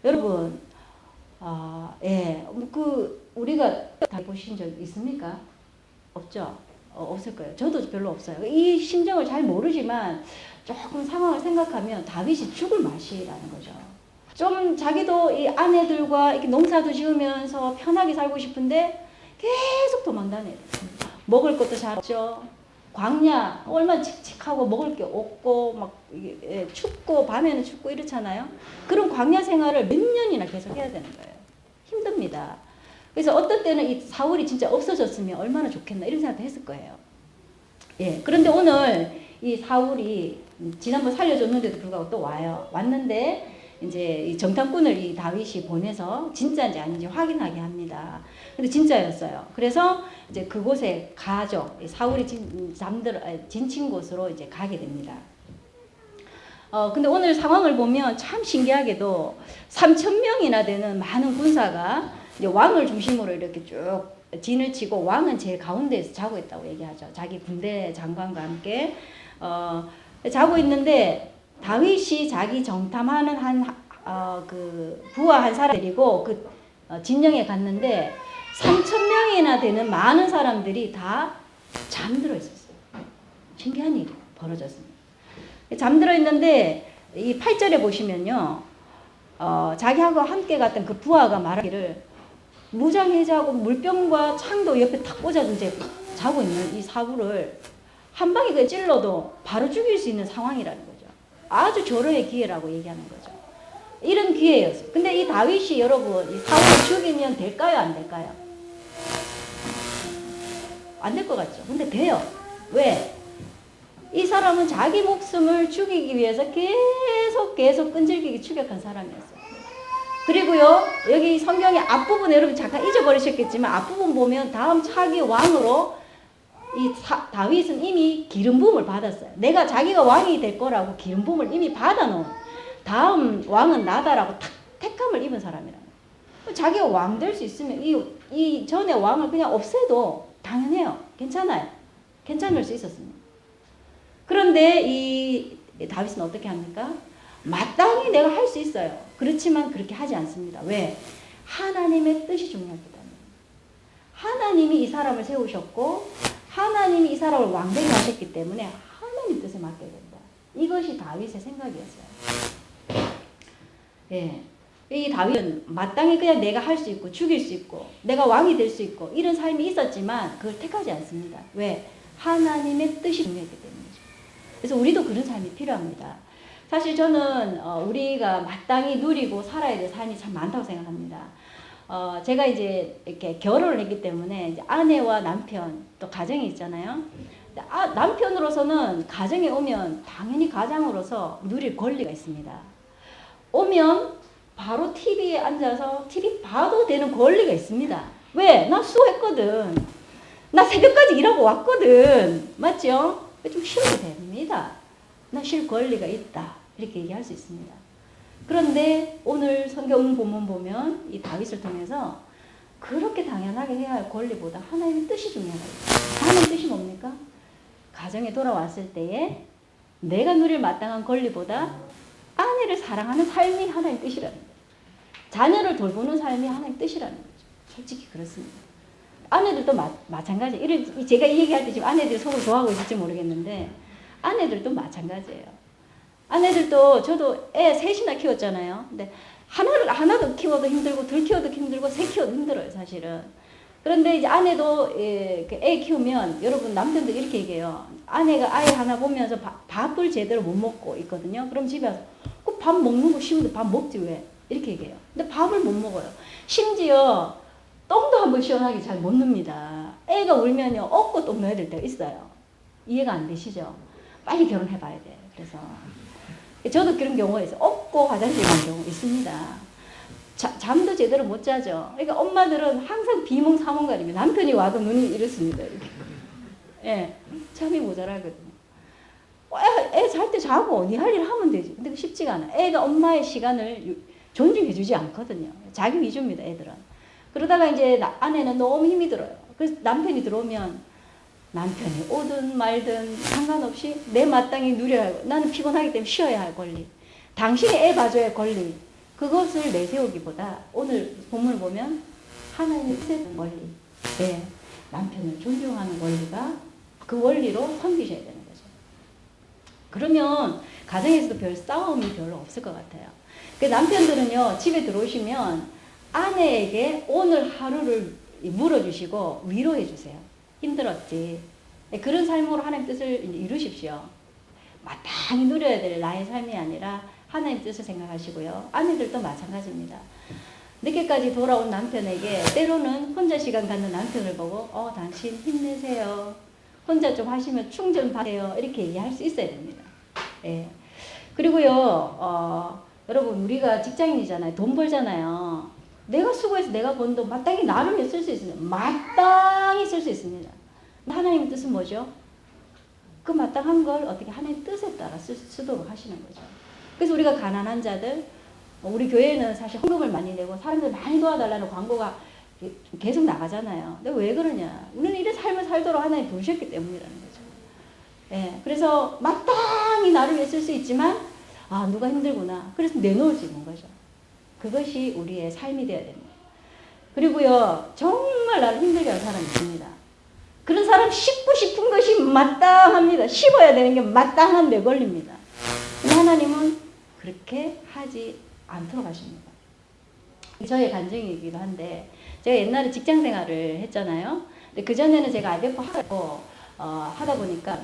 여러분, 우리가 다 보신 적 있습니까? 없죠? 없을 거예요. 저도 별로 없어요. 이 심정을 잘 모르지만 조금 상황을 생각하면 다윗이 죽을 맛이라는 거죠. 좀 자기도 이 아내들과 이렇게 농사도 지으면서 편하게 살고 싶은데 계속 도망다녀요. 먹을 것도 잘 없죠. 광야 얼마나 칙칙하고 먹을 게 없고 막 이게 춥고 밤에는 춥고 이렇잖아요. 그런 광야 생활을 몇 년이나 계속 해야 되는 거예요. 힘듭니다. 그래서 어떤 때는 이 사울이 진짜 없어졌으면 얼마나 좋겠나 이런 생각도 했을 거예요. 예. 그런데 오늘 이 사울이 지난번 살려줬는데도 불구하고 또 와요. 왔는데 이제 이 정탐꾼을 이 다윗이 보내서 진짜인지 아닌지 확인하게 합니다. 근데 진짜였어요. 그래서 이제 그곳에 가죠. 사울이 진친 곳으로 이제 가게 됩니다. 근데 오늘 상황을 보면 참 신기하게도 3,000명이나 되는 많은 군사가 이제 왕을 중심으로 이렇게 쭉 진을 치고 왕은 제일 가운데에서 자고 있다고 얘기하죠. 자기 군대 장관과 함께 자고 있는데 다윗이 자기 정탐하는 그 부하 한 사람 데리고 그 진영에 갔는데 3,000명이나 되는 많은 사람들이 다 잠들어 있었어요. 신기한 일이 벌어졌습니다. 잠들어 있는데 이 8절에 보시면요. 자기하고 함께 갔던 그 부하가 말하기를 무장해제하고 물병과 창도 옆에 탁 꽂아서 이제 자고 있는 이 사울을 한 방에 그 찔러도 바로 죽일 수 있는 상황이라는 거죠. 아주 절호의 기회라고 얘기하는 거죠. 이런 기회였어요. 근데 이 다윗이 여러분 이 사울을 죽이면 될까요? 안 될까요? 안 될 것 같죠. 근데 돼요. 왜? 이 사람은 자기 목숨을 죽이기 위해서 계속 끈질기게 추격한 사람이었어요. 그리고요, 여기 성경의 앞부분 여러분 잠깐 잊어버리셨겠지만 앞부분 보면 다음 차기 왕으로 다윗은 이미 기름 부음을 받았어요. 내가 자기가 왕이 될 거라고 기름 부음을 이미 받아놓은 다음 왕은 나다라고 택함을 입은 사람이라는 거예요. 자기가 왕 될 수 있으면 이 전에 왕을 그냥 없애도 당연해요. 괜찮아요. 괜찮을 수 있었습니다. 그런데 이 다윗은 어떻게 합니까? 마땅히 내가 할 수 있어요. 그렇지만 그렇게 하지 않습니다. 왜? 하나님의 뜻이 중요하기 때문에. 하나님이 이 사람을 세우셨고 하나님이 이 사람을 왕되게 하셨기 때문에 하나님 뜻에 맡겨야 된다. 이것이 다윗의 생각이었어요. 예. 이 다윗은 마땅히 그냥 내가 할 수 있고 죽일 수 있고 내가 왕이 될 수 있고 이런 삶이 있었지만 그걸 택하지 않습니다. 왜? 하나님의 뜻이 중요하기 때문이죠. 그래서 우리도 그런 삶이 필요합니다. 사실 저는 우리가 마땅히 누리고 살아야 될 삶이 참 많다고 생각합니다. 제가 이제 이렇게 결혼을 했기 때문에 이제 아내와 남편 또 가정이 있잖아요. 남편으로서는 가정에 오면 당연히 가장으로서 누릴 권리가 있습니다. 오면 바로 TV에 앉아서 TV 봐도 되는 권리가 있습니다. 왜? 나 수고했거든. 나 새벽까지 일하고 왔거든. 맞죠? 좀 쉬어도 됩니다. 나 쉴 권리가 있다. 이렇게 얘기할 수 있습니다. 그런데 오늘 성경 본문 보면 이 다윗을 통해서 그렇게 당연하게 해야 할 권리보다 하나님의 뜻이 중요하다. 하나님의 뜻이 뭡니까? 가정에 돌아왔을 때에 내가 누릴 마땅한 권리보다 아내를 사랑하는 삶이 하나님의 뜻이라는 거예요. 자녀를 돌보는 삶이 하나님의 뜻이라는 거죠. 솔직히 그렇습니다. 아내들도 마찬가지. 제가 이 얘기할 때 지금 아내들이 속을 좋아하고 있을지 모르겠는데 아내들도 마찬가지예요. 아내들도 저도 애 셋이나 키웠잖아요. 근데 하나도 키워도 힘들고 둘 키워도 힘들고 셋 키워도 힘들어요, 사실은. 그런데 이제 아내도 애 키우면 여러분 남편도 이렇게 얘기해요. 아내가 아이 하나 보면서 밥을 제대로 못 먹고 있거든요. 그럼 집에 와서 밥 먹는 거 쉬운데 밥 먹지 왜? 이렇게 얘기해요. 근데 밥을 못 먹어요. 심지어 똥도 한번 시원하게 잘 못 눕니다. 애가 울면요 업고 똥 넣어야 될 때가 있어요. 이해가 안 되시죠? 빨리 결혼해봐야 돼요. 그래서 저도 그런 경우가 있어요. 업고 화장실 간 경우 있습니다. 잠도 제대로 못 자죠. 그러니까 엄마들은 항상 비몽사몽가리고 남편이 와도 눈이 이렇습니다. 이렇게. 예, 잠이 모자라거든요. 애 잘 때 자고 네 할 일 하면 되지. 근데 쉽지가 않아. 애가 엄마의 시간을 존중해주지 않거든요. 자기 위주입니다, 애들은. 그러다가 이제 아내는 너무 힘이 들어요. 그래서 남편이 들어오면 남편이 오든 말든 상관없이 내 마땅히 누려야 하고 나는 피곤하기 때문에 쉬어야 할 권리. 당신이 애 봐줘야 할 권리. 그것을 내세우기보다 오늘 본문을 보면 하나님의 뜻의 권리. 네, 남편을 존중하는 권리가 그 원리로 섬기셔야 되는 거죠. 그러면 가정에서도 별 싸움이 별로 없을 것 같아요. 그 남편들은요, 집에 들어오시면 아내에게 오늘 하루를 물어주시고 위로해 주세요. 힘들었지. 그런 삶으로 하나님 뜻을 이루십시오. 마땅히 누려야 될 나의 삶이 아니라 하나님 뜻을 생각하시고요. 아내들도 마찬가지입니다. 늦게까지 돌아온 남편에게 때로는 혼자 시간 갖는 남편을 보고 당신 힘내세요. 혼자 좀 하시면 충전 받아요. 이렇게 얘기할 수 있어야 됩니다. 예. 그리고요, 여러분 우리가 직장인이잖아요. 돈 벌잖아요. 내가 수고해서 내가 번 돈 마땅히 나름에 쓸 수 있습니다. 마땅히 쓸 수 있습니다. 하나님의 뜻은 뭐죠? 그 마땅한 걸 어떻게 하나님의 뜻에 따라 쓰도록 하시는 거죠. 그래서 우리가 가난한 자들, 우리 교회는 사실 헌금을 많이 내고 사람들 많이 도와달라는 광고가 계속 나가잖아요. 근데 왜 그러냐? 우리는 이런 삶을 살도록 하나님 부르셨기 때문이라는 거죠. 예, 그래서 마땅히 나름에 쓸 수 있지만 누가 힘들구나. 그래서 내놓을 수 있는 거죠. 그것이 우리의 삶이 되어야 됩니다. 그리고요, 정말 나를 힘들게 하는 사람이 있습니다. 그런 사람 씹고 싶은 것이 마땅합니다. 씹어야 되는 게 마땅한 내 권리입니다. 근데 하나님은 그렇게 하지 않도록 하십니다. 저의 간증이기도 한데, 제가 옛날에 직장 생활을 했잖아요. 근데 그전에는 제가 IBF 하다 보니까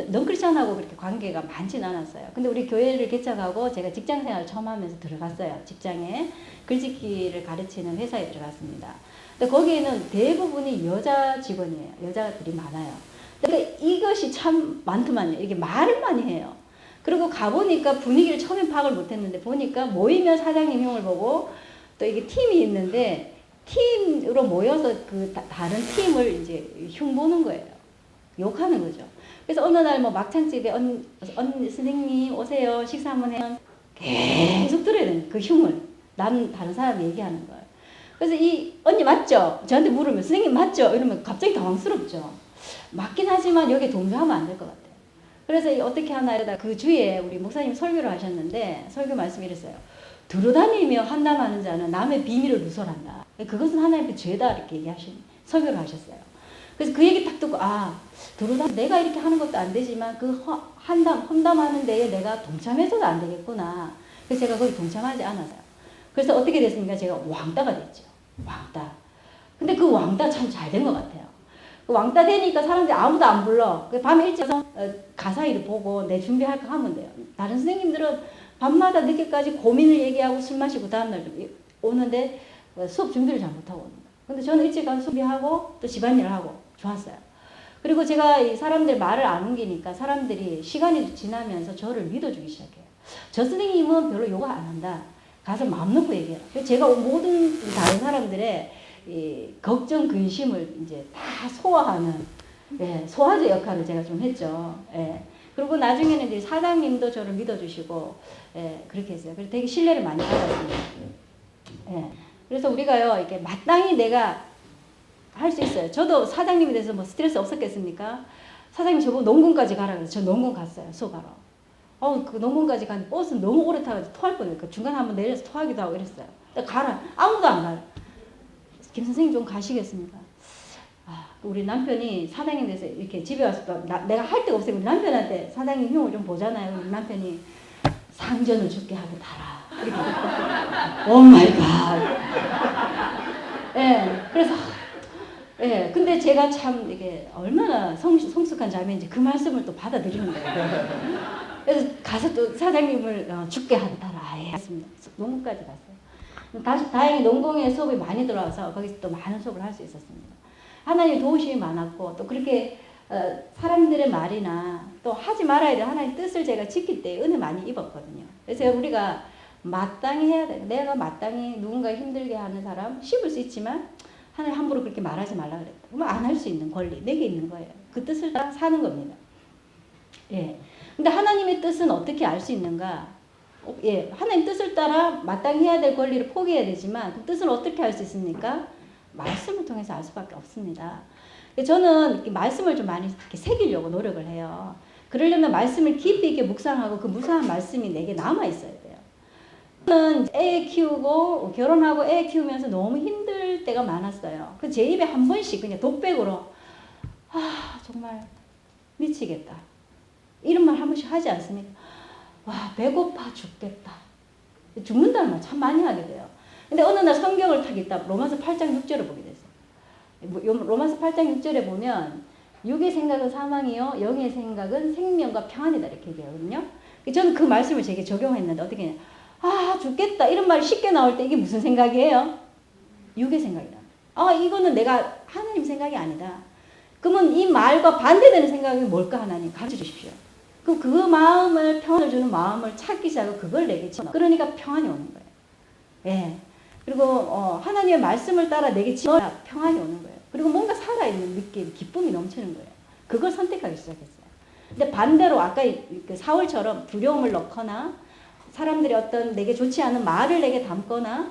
넌크리스천하고 그렇게 관계가 많지는 않았어요. 근데 우리 교회를 개척하고 제가 직장 생활을 처음 하면서 들어갔어요. 직장에 글짓기를 가르치는 회사에 들어갔습니다. 근데 거기에는 대부분이 여자 직원이에요. 여자들이 많아요. 근데 이것이 참 많더만요. 이게 말을 많이 해요. 그리고 가보니까 분위기를 처음엔 파악을 못했는데 보니까 모이면 사장님 흉을 보고 또 이게 팀이 있는데 팀으로 모여서 그 다른 팀을 이제 흉 보는 거예요. 욕하는 거죠. 그래서 어느 날 뭐 막창집에 언니 선생님 오세요. 식사 한번 해요. 계속 들어야 되는 그 흉을. 다른 사람 얘기하는 거예요. 그래서 이 언니 맞죠? 저한테 물으면 선생님 맞죠? 이러면 갑자기 당황스럽죠. 맞긴 하지만 여기에 동조하면 안 될 것 같아요. 그래서 어떻게 하나 이러다 그 주에 우리 목사님 설교를 하셨는데 설교 말씀이 이랬어요. 두루다니며 한담하는 자는 남의 비밀을 누설한다. 그것은 하나님의 죄다 이렇게 얘기하신 설교를 하셨어요. 그래서 그 얘기 딱 듣고 두루다니 내가 이렇게 하는 것도 안 되지만 그 험담하는 데에 내가 동참해서도 안 되겠구나. 그래서 제가 거기 동참하지 않았어요. 그래서 어떻게 됐습니까? 제가 왕따가 됐죠. 왕따. 근데 그 왕따 참 잘 된 것 같아요. 그 왕따 되니까 사람들이 아무도 안 불러. 밤에 일찍 와서 가사 일을 보고 내 준비할 거 하면 돼요. 다른 선생님들은 밤마다 늦게까지 고민을 얘기하고 술 마시고 다음날 오는데 수업 준비를 잘 못하고 오는 거예요. 근데 저는 일찍 가서 준비하고 또 집안일을 하고 좋았어요. 그리고 제가 이 사람들 말을 안 옮기니까 사람들이 시간이 지나면서 저를 믿어주기 시작해요. 저 선생님은 별로 요가 안 한다. 가서 마음 놓고 얘기해요. 제가 모든 다른 사람들의 이 걱정, 근심을 이제 다 소화하는 소화제 역할을 제가 좀 했죠. 그리고 나중에는 이제 사장님도 저를 믿어주시고 그렇게 했어요. 그래서 되게 신뢰를 많이 받았습니다. 그래서 우리가요 이렇게 마땅히 내가 할 수 있어요. 저도 사장님에 대해서 뭐 스트레스 없었겠습니까? 사장님 저보고 농군까지 가라 그래서 저 농군 갔어요. 수업하러. 그 농군까지 가는데 버스 너무 오래 타가지고 토할 뻔했어요. 중간에 한번 내려서 토하기도 하고 이랬어요. 가라. 아무도 안 가요. 김 선생님 좀 가시겠습니까? 우리 남편이 사장님 돼서 이렇게 집에 와서 또 내가 할 데가 없어요. 우리 남편한테 사장님 흉을 좀 보잖아요. 우리 남편이 상전을 죽게 하고 달아. 이렇게. 오 마이 갓. 그래서 근데 제가 참 이게 얼마나 성숙한 자매인지 그 말씀을 또 받아들이는 거예요. 그래서 가서 또 사장님을 죽게 하더라. 했습니다. 농구까지 갔어요. 다행히 농공에 수업이 많이 들어와서 거기서 또 많은 수업을 할 수 있었습니다. 하나님 도우심이 많았고 또 그렇게 사람들의 말이나 또 하지 말아야 될 하나님의 뜻을 제가 지킬 때 은혜 많이 입었거든요. 그래서 우리가 마땅히 해야 돼. 내가 마땅히 누군가 힘들게 하는 사람 씹을 수 있지만 하나님 함부로 그렇게 말하지 말라 그랬다. 그러면 안 할 수 있는 권리 내게 있는 거예요. 그 뜻을 따라 사는 겁니다. 근데 하나님의 뜻은 어떻게 알 수 있는가? 하나님 뜻을 따라 마땅히 해야 될 권리를 포기해야 되지만 그 뜻을 어떻게 알 수 있습니까? 말씀을 통해서 알 수밖에 없습니다. 저는 이렇게 말씀을 좀 많이 이렇게 새기려고 노력을 해요. 그러려면 말씀을 깊이 있게 묵상하고 그 묵상한 말씀이 내게 남아 있어야 돼요. 저는 애 키우고 결혼하고 애 키우면서 너무 힘들 때가 많았어요. 그 제 입에 한 번씩 그냥 독백으로 정말 미치겠다. 이런 말 한 번씩 하지 않습니까? 와, 배고파 죽겠다. 죽는다는 말 참 많이 하게 돼요. 근데 어느 날 성경을 딱 읽다 로마서 8장 6절을 보게 됐어요. 로마서 8장 6절에 보면 육의 생각은 사망이요 영의 생각은 생명과 평안이다 이렇게 얘기하거든요. 저는 그 말씀을 제게 적용했는데 어떻게 했냐. 아 죽겠다 이런 말이 쉽게 나올 때 이게 무슨 생각이에요? 육의 생각이다. 아 이거는 내가 하나님 생각이 아니다. 그러면 이 말과 반대되는 생각이 뭘까 하나님 가르쳐 주십시오. 그럼 그 마음을 평안을 주는 마음을 찾기 시작하고 그걸 내게 집어. 그러니까 평안이 오는 거예요. 예. 그리고 하나님의 말씀을 따라 내게 집어 평안이 오는 거예요. 그리고 뭔가 살아있는 느낌, 기쁨이 넘치는 거예요. 그걸 선택하기 시작했어요. 근데 반대로 아까 사울처럼 두려움을 넣거나 사람들이 어떤 내게 좋지 않은 말을 내게 담거나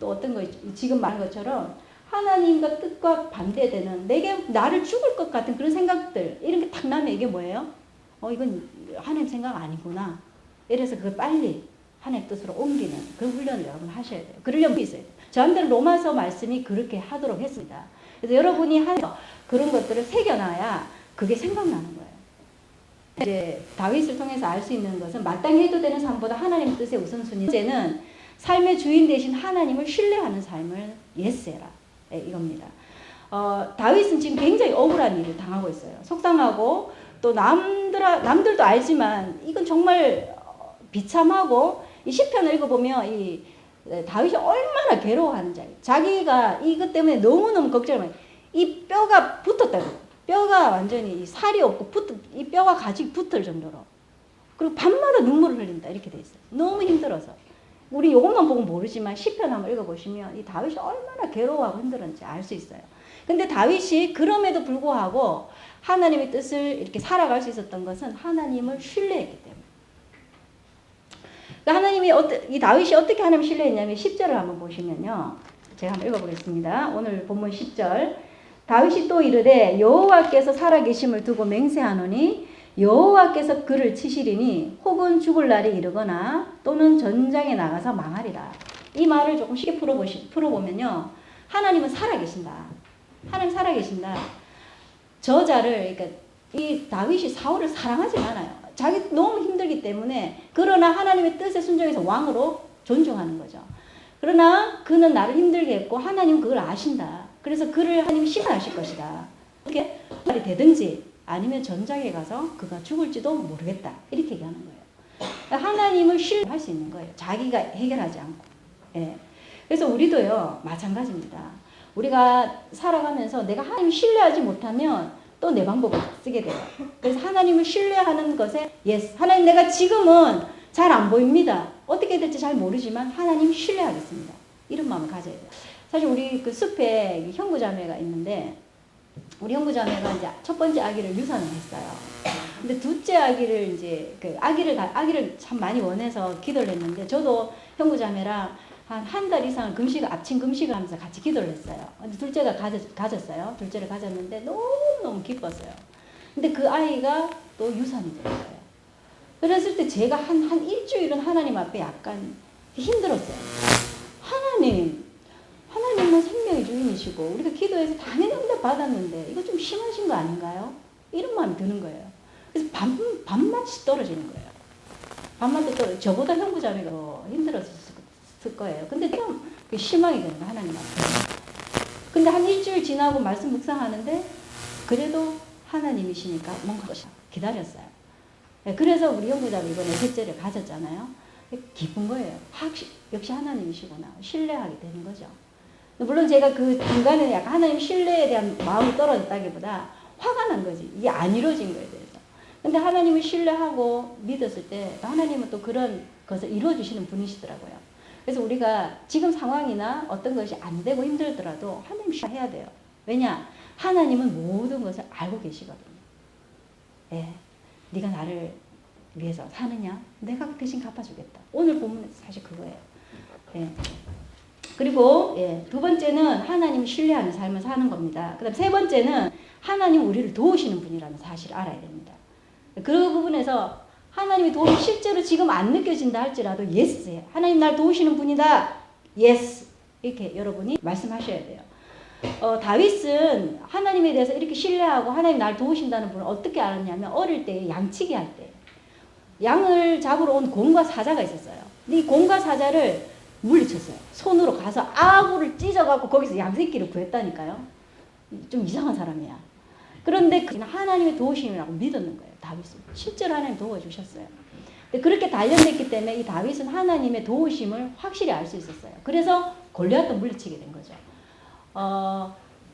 또 어떤 거 지금 말한 것처럼 하나님과 뜻과 반대되는 내게 나를 죽을 것 같은 그런 생각들 이런 게 딱 나면 이게 뭐예요? 이건 하나님 생각 아니구나. 이래서 그걸 빨리 하나님 뜻으로 옮기는 그런 훈련을 여러분 하셔야 돼요. 그러려면 있어야 돼요. 저한테는 로마서 말씀이 그렇게 하도록 했습니다. 그래서 여러분이 그런 것들을 새겨놔야 그게 생각나는 거예요. 이제 다윗을 통해서 알 수 있는 것은 마땅히 해도 되는 삶보다 하나님 뜻의 우선순위. 첫째는 삶의 주인 되신 하나님을 신뢰하는 삶을 예스해라. 네, 이겁니다. 다윗은 지금 굉장히 억울한 일을 당하고 있어요. 속상하고 또 남들도 알지만 이건 정말 비참하고 이 시편을 읽어보면 이 다윗이 얼마나 괴로워하는지 자기가 이것 때문에 너무너무 걱정을 많이 이 뼈가 붙었다고 뼈가 완전히 이 살이 없고 이 뼈가 가지고 붙을 정도로 그리고 밤마다 눈물을 흘린다 이렇게 돼 있어요. 너무 힘들어서 우리 이것만 보고 모르지만 시편 한번 읽어보시면 이 다윗이 얼마나 괴로워하고 힘들었는지 알 수 있어요. 근데 다윗이 그럼에도 불구하고 하나님의 뜻을 이렇게 살아갈 수 있었던 것은 하나님을 신뢰했기 때문에. 하나님이 이 다윗이 어떻게 하나님을 신뢰했냐면 10절을 한번 보시면요. 제가 한번 읽어보겠습니다. 오늘 본문 10절. 다윗이 또 이르되 여호와께서 살아계심을 두고 맹세하노니 여호와께서 그를 치시리니 혹은 죽을 날이 이르거나 또는 전장에 나가서 망하리라. 이 말을 조금 쉽게 풀어보면요. 하나님은 살아계신다. 하나님 살아계신다. 저자를 그러니까 이 다윗이 사울을 사랑하지 않아요. 자기 너무 힘들기 때문에 그러나 하나님의 뜻에 순종해서 왕으로 존중하는 거죠. 그러나 그는 나를 힘들게 했고 하나님은 그걸 아신다. 그래서 그를 하나님이 심판하실 것이다. 어떻게 말이 되든지 아니면 전장에 가서 그가 죽을지도 모르겠다. 이렇게 얘기하는 거예요. 하나님을 신뢰할 수 있는 거예요. 자기가 해결하지 않고. 예. 그래서 우리도요 마찬가지입니다. 우리가 살아가면서 내가 하나님을 신뢰하지 못하면 또 내 방법을 쓰게 돼요. 그래서 하나님을 신뢰하는 것에 yes. 하나님 내가 지금은 잘 안 보입니다. 어떻게 될지 잘 모르지만 하나님 신뢰하겠습니다. 이런 마음을 가져야 돼요. 사실 우리 그 숲에 형부자매가 있는데 우리 형부자매가 이제 첫 번째 아기를 유산을 했어요. 근데 둘째 아기를 이제 그 아기를 참 많이 원해서 기도를 했는데 저도 형부자매랑 한 달 이상 압친 금식을 하면서 같이 기도를 했어요. 근데 둘째가 가졌어요. 둘째를 가졌는데 너무너무 기뻤어요. 근데 그 아이가 또 유산이 됐어요. 그랬을 때 제가 한 일주일은 하나님 앞에 약간 힘들었어요. 하나님은 생명의 주인이시고 우리가 기도해서 당연히 응답 받았는데 이거 좀 심하신 거 아닌가요? 이런 마음이 드는 거예요. 그래서 밤낮이 떨어지는 거예요. 밤낮도 떨어지고 저보다 형부자매가 더 힘들었을 거예요. 근데 좀 실망이 되는 거예요. 하나님 앞에. 근데 한 일주일 지나고 말씀 묵상하는데 그래도 하나님이시니까 뭔가 기다렸어요. 그래서 우리 형부자매 이번에 셋째를 가졌잖아요. 기쁜 거예요. 역시 하나님이시구나. 신뢰하게 되는 거죠. 물론 제가 그 중간에 약간 하나님 신뢰에 대한 마음이 떨어졌다기보다 화가 난 거지. 이게 안 이루어진 거에 대해서. 근데 하나님을 신뢰하고 믿었을 때 하나님은 또 그런 것을 이루어주시는 분이시더라고요. 그래서 우리가 지금 상황이나 어떤 것이 안 되고 힘들더라도 하나님 신뢰해야 돼요. 왜냐? 하나님은 모든 것을 알고 계시거든요. 예, 네가 나를 위해서 사느냐? 내가 대신 갚아주겠다. 오늘 본문에서 사실 그거예요. 예. 그리고 두 번째는 하나님을 신뢰하는 삶을 사는 겁니다. 그 다음 세 번째는 하나님 우리를 도우시는 분이라는 사실을 알아야 됩니다. 그 부분에서 하나님의 도움이 실제로 지금 안 느껴진다 할지라도 예스. 하나님 날 도우시는 분이다. 예스. 이렇게 여러분이 말씀하셔야 돼요. 다윗은 하나님에 대해서 이렇게 신뢰하고 하나님 날 도우신다는 분을 어떻게 알았냐면 어릴 때 양치기 할 때 양을 잡으러 온 곰과 사자가 있었어요. 근데 이 곰과 사자를 물리쳤어요. 손으로 가서 아구를 찢어갖고 거기서 양새끼를 구했다니까요. 좀 이상한 사람이야. 그런데 그는 하나님의 도우심이라고 믿었는 거예요. 다윗은 실제로 하나님 도와주셨어요. 근데 그렇게 단련됐기 때문에 이 다윗은 하나님의 도우심을 확실히 알 수 있었어요. 그래서 골리앗도 물리치게 된 거죠.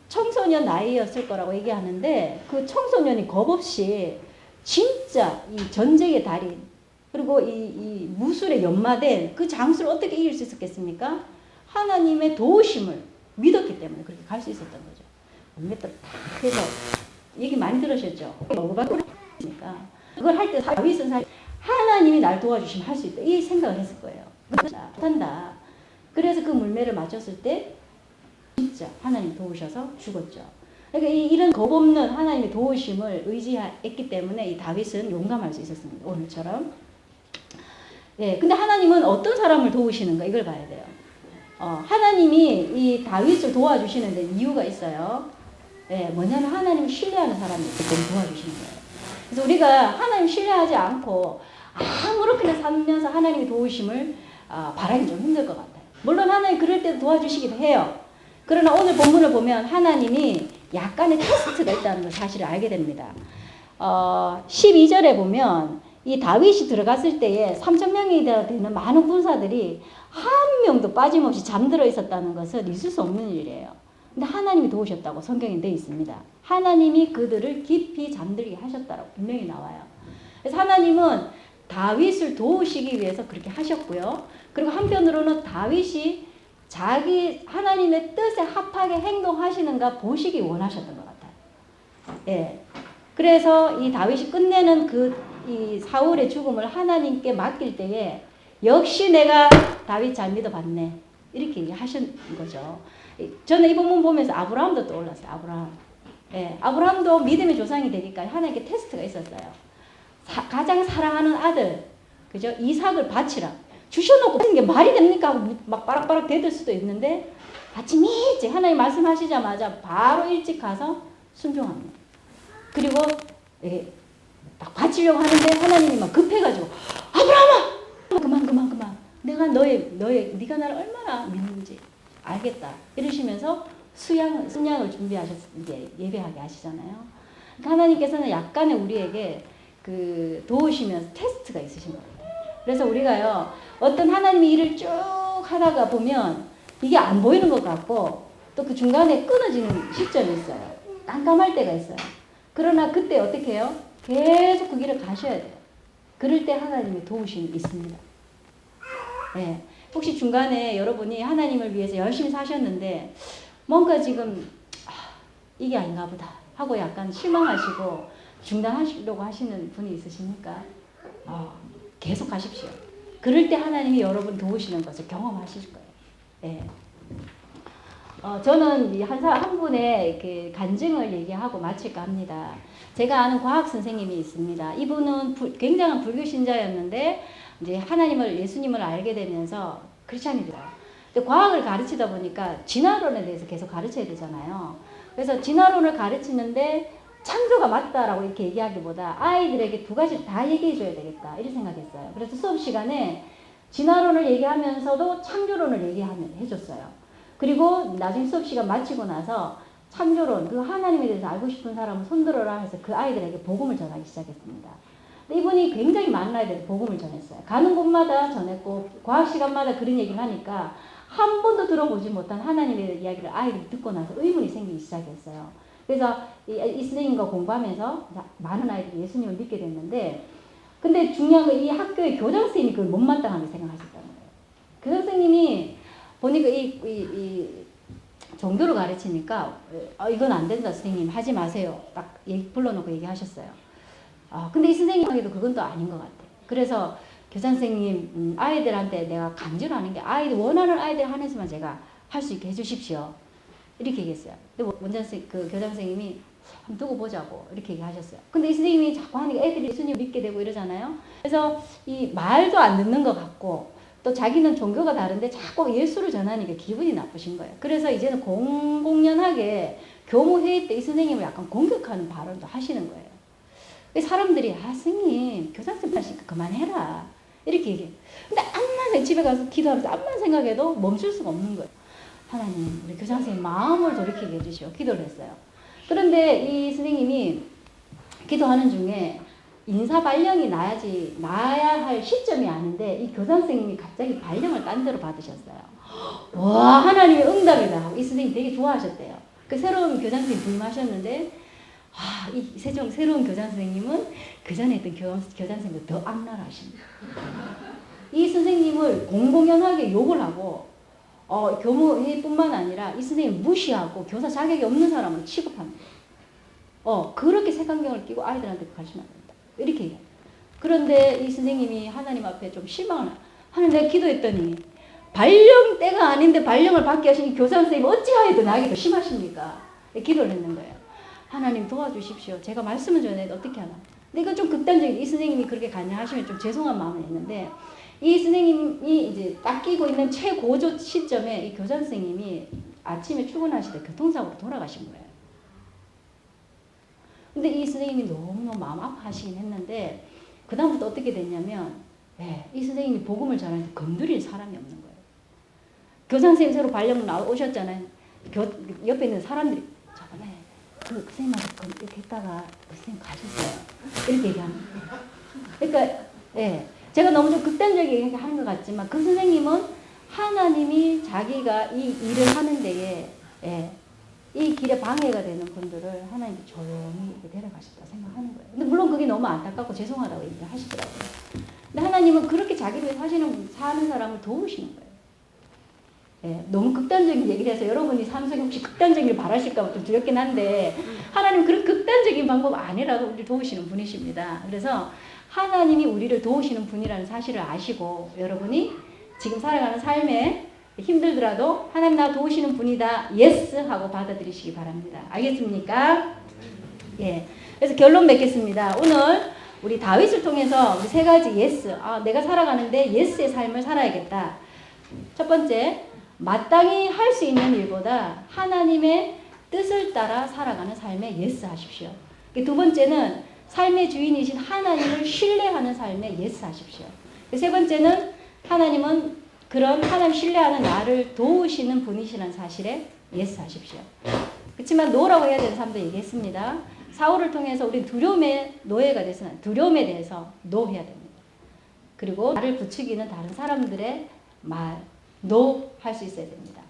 청소년 나이였을 거라고 얘기하는데 그 청소년이 겁없이 진짜 이 전쟁의 달인 그리고 이 무술에 연마된 그 장수를 어떻게 이길 수 있었겠습니까? 하나님의 도우심을 믿었기 때문에 그렇게 갈 수 있었던 거죠. 몇met다 해서 얘기 많이 들으셨죠? 먹어봤으니까 그걸 할 때 다윗은 사실 하나님이 날 도와주시면 할 수 있다 이 생각을 했을 거예요. 못한다. 그래서 그 물매를 맞췄을 때 진짜 하나님 도우셔서 죽었죠. 그러니까 이런 겁없는 하나님의 도우심을 의지했기 때문에 이 다윗은 용감할 수 있었습니다. 오늘처럼. 예, 근데 하나님은 어떤 사람을 도우시는가 이걸 봐야 돼요. 하나님이 이 다윗을 도와주시는데 이유가 있어요. 예, 뭐냐면 하나님을 신뢰하는 사람이 있기 때문에 도와주시는 거예요. 그래서 우리가 하나님 신뢰하지 않고 아무렇게나 살면서 하나님의 도우심을 바라기 좀 힘들 것 같아요. 물론 하나님 그럴 때도 도와주시기도 해요. 그러나 오늘 본문을 보면 하나님이 약간의 테스트가 있다는 걸 사실을 알게 됩니다. 12절에 보면 이 다윗이 들어갔을 때에 3,000명이 되는 많은 군사들이 한 명도 빠짐없이 잠들어 있었다는 것은 있을 수 없는 일이에요. 근데 하나님이 도우셨다고 성경에 되어 있습니다. 하나님이 그들을 깊이 잠들게 하셨다고 분명히 나와요. 그래서 하나님은 다윗을 도우시기 위해서 그렇게 하셨고요. 그리고 한편으로는 다윗이 자기 하나님의 뜻에 합하게 행동하시는가 보시기 원하셨던 것 같아요. 예. 그래서 이 다윗이 끝내는 이 사울의 죽음을 하나님께 맡길 때에 역시 내가 다윗 잘 믿어봤네. 이렇게 얘기하신 거죠. 저는 이 본문 보면서 아브라함도 떠올랐어요. 아브라함. 예. 아브라함도 믿음의 조상이 되니까 하나님께 테스트가 있었어요. 가장 사랑하는 아들, 그죠? 이삭을 바치라. 주셔놓고 하는 게 말이 됩니까? 하고 막 빠락빠락 대들 수도 있는데 아침 일찍 하나님 말씀하시자마자 바로 일찍 가서 순종합니다. 그리고 딱 바치려고 하는데 하나님이 막 급해가지고 아브라함아 그만 내가 네가 나를 얼마나 믿는지 알겠다 이러시면서 순양을 준비하셔서 이제 예배하게 하시잖아요. 그러니까 하나님께서는 약간의 우리에게 그 도우시면서 테스트가 있으신 거예요. 그래서 우리가요 어떤 하나님의 일을 쭉 하다가 보면 이게 안 보이는 것 같고 또 그 중간에 끊어지는 시점이 있어요. 깜깜할 때가 있어요. 그러나 그때 어떻게 해요? 계속 그 길을 가셔야 돼요. 그럴 때 하나님의 도우심이 있습니다. 네. 혹시 중간에 여러분이 하나님을 위해서 열심히 사셨는데 뭔가 지금 이게 아닌가 보다 하고 약간 실망하시고 중단하시려고 하시는 분이 있으십니까? 계속 가십시오. 그럴 때 하나님이 여러분 도우시는 것을 경험하실 거예요. 네. 저는 한 분의 그 간증을 얘기하고 마칠까 합니다. 제가 아는 과학 선생님이 있습니다. 이분은 굉장한 불교 신자였는데 이제 하나님을 예수님을 알게 되면서 크리스찬이 돼요. 근데 과학을 가르치다 보니까 진화론에 대해서 계속 가르쳐야 되잖아요. 그래서 진화론을 가르치는데 창조가 맞다라고 이렇게 얘기하기보다 아이들에게 두 가지 다 얘기해 줘야 되겠다 이렇게 생각했어요. 그래서 수업 시간에 진화론을 얘기하면서도 창조론을 해줬어요. 그리고 나중에 수업 시간 마치고 나서 창조론, 그 하나님에 대해서 알고 싶은 사람은 손들어라 해서 그 아이들에게 복음을 전하기 시작했습니다. 이분이 굉장히 많은 아이들에게 복음을 전했어요. 가는 곳마다 전했고 과학 시간마다 그런 얘기를 하니까 한 번도 들어보지 못한 하나님의 이야기를 아이들이 듣고 나서 의문이 생기기 시작했어요. 그래서 이 선생님과 공부하면서 많은 아이들이 예수님을 믿게 됐는데 근데 중요한 건 이 학교의 교장 선생님이 그걸 못마땅하게 생각하셨다는 거예요. 교장 선생님이 보니까 이 정도를 가르치니까 이건 안 된다 선생님 하지 마세요. 딱 불러놓고 얘기하셨어요. 근데 이 선생님에게도 그건 또 아닌 것 같아요. 그래서 교장 선생님 아이들한테 내가 강제로 하는 게 아이들 원하는 아이들 한해서만 제가 할 수 있게 해주십시오. 이렇게 얘기했어요. 근데 그 교장 선생님이 한번 두고 보자고 이렇게 얘기하셨어요. 근데 이 선생님이 자꾸 하니까 애들이 예수님 믿게 되고 이러잖아요. 그래서 이 말도 안 듣는 것 같고 또 자기는 종교가 다른데 자꾸 예수를 전하니까 기분이 나쁘신 거예요. 그래서 이제는 공공연하게 교무회의 때 이 선생님을 약간 공격하는 발언도 하시는 거예요. 사람들이 스님 교장선생님 하시니까 그만해라 이렇게 얘기해요. 근데 암만 집에 가서 기도하면서 암만 생각해도 멈출 수가 없는 거예요. 하나님 우리 교장선생님 마음을 돌이키게 해주시오 기도를 했어요. 그런데 이 선생님이 기도하는 중에 인사 발령이 나야 할 시점이 아닌데 이 교장선생님이 갑자기 발령을 딴 데로 받으셨어요. 와 하나님의 응답이다 하고 이 선생님이 되게 좋아하셨대요. 그 새로운 교장선생님 부임하셨는데 이 새로운 교장선생님은 그 전에 했던 교장선생님보다 더 악랄하십니다. 이 선생님을 공공연하게 욕을 하고 교무회의뿐만 아니라 이 선생님 무시하고 교사 자격이 없는 사람을 취급합니다. 그렇게 색안경을 끼고 아이들한테 가르치면 안 된다. 이렇게 얘기해요. 그런데 이 선생님이 하나님 앞에 좀 실망을 해요. 하나님 내가 기도했더니 발령 때가 아닌데 발령을 받게 하신 이 교사 선생님 어찌하여도 나에게 더 심하십니까? 기도를 했는 거예요. 하나님 도와주십시오. 제가 말씀을 전해도 어떻게 하나. 근데 이건 좀 극단적인 이 선생님이 그렇게 가능하시면 좀 죄송한 마음이 있는데 이 선생님이 이제 딱 끼고 있는 최고조 시점에 이 교장 선생님이 아침에 출근하실 때 교통사고로 돌아가신 거예요. 근데 이 선생님이 너무너무 마음 아파하시긴 했는데 그 다음부터 어떻게 됐냐면 이 선생님이 복음을 전하는데 건드릴 사람이 없는 거예요. 교장 선생님 새로 발령 오셨잖아요. 옆에 있는 사람들이 저번에 그 선생님한테 이렇게 했다가 그 선생님 가셨어요. 이렇게 얘기하는 거예요. 그러니까 제가 너무 좀 극단적이게 하는 것 같지만 그 선생님은 하나님이 자기가 이 일을 하는 데에 이 길에 방해가 되는 분들을 하나님이 조용히 데려가셨다 생각하는 거예요. 근데 물론 그게 너무 안타깝고 죄송하다고 얘기하시더라고요. 근데 하나님은 그렇게 자기 위해 사는 사람을 도우시는 거예요. 너무 극단적인 얘기를 해서 여러분이 삶 속에 혹시 극단적인 일 바라실까 좀 두렵긴 한데 하나님은 그런 극단적인 방법 아니라도 우리를 도우시는 분이십니다. 그래서 하나님이 우리를 도우시는 분이라는 사실을 아시고 여러분이 지금 살아가는 삶에 힘들더라도 하나님 나 도우시는 분이다. 예스 하고 받아들이시기 바랍니다. 알겠습니까? 그래서 결론 맺겠습니다. 오늘 우리 다윗을 통해서 우리 세 가지 예스. 내가 살아가는데 예스의 삶을 살아야겠다. 첫 번째, 마땅히 할 수 있는 일보다 하나님의 뜻을 따라 살아가는 삶에 예스 하십시오. 두 번째는 삶의 주인이신 하나님을 신뢰하는 삶에 예스 하십시오. 세 번째는 하나님은 그런 하나님 신뢰하는 나를 도우시는 분이시라는 사실에 예스 하십시오. 그렇지만 노라고 해야 되는 사람도 얘기했습니다. 사울을 통해서 우리 두려움의 노예가 돼서는 두려움에 대해서 노 해야 됩니다. 그리고 나를 부추기는 다른 사람들의 말 노 할 수 있어야 됩니다.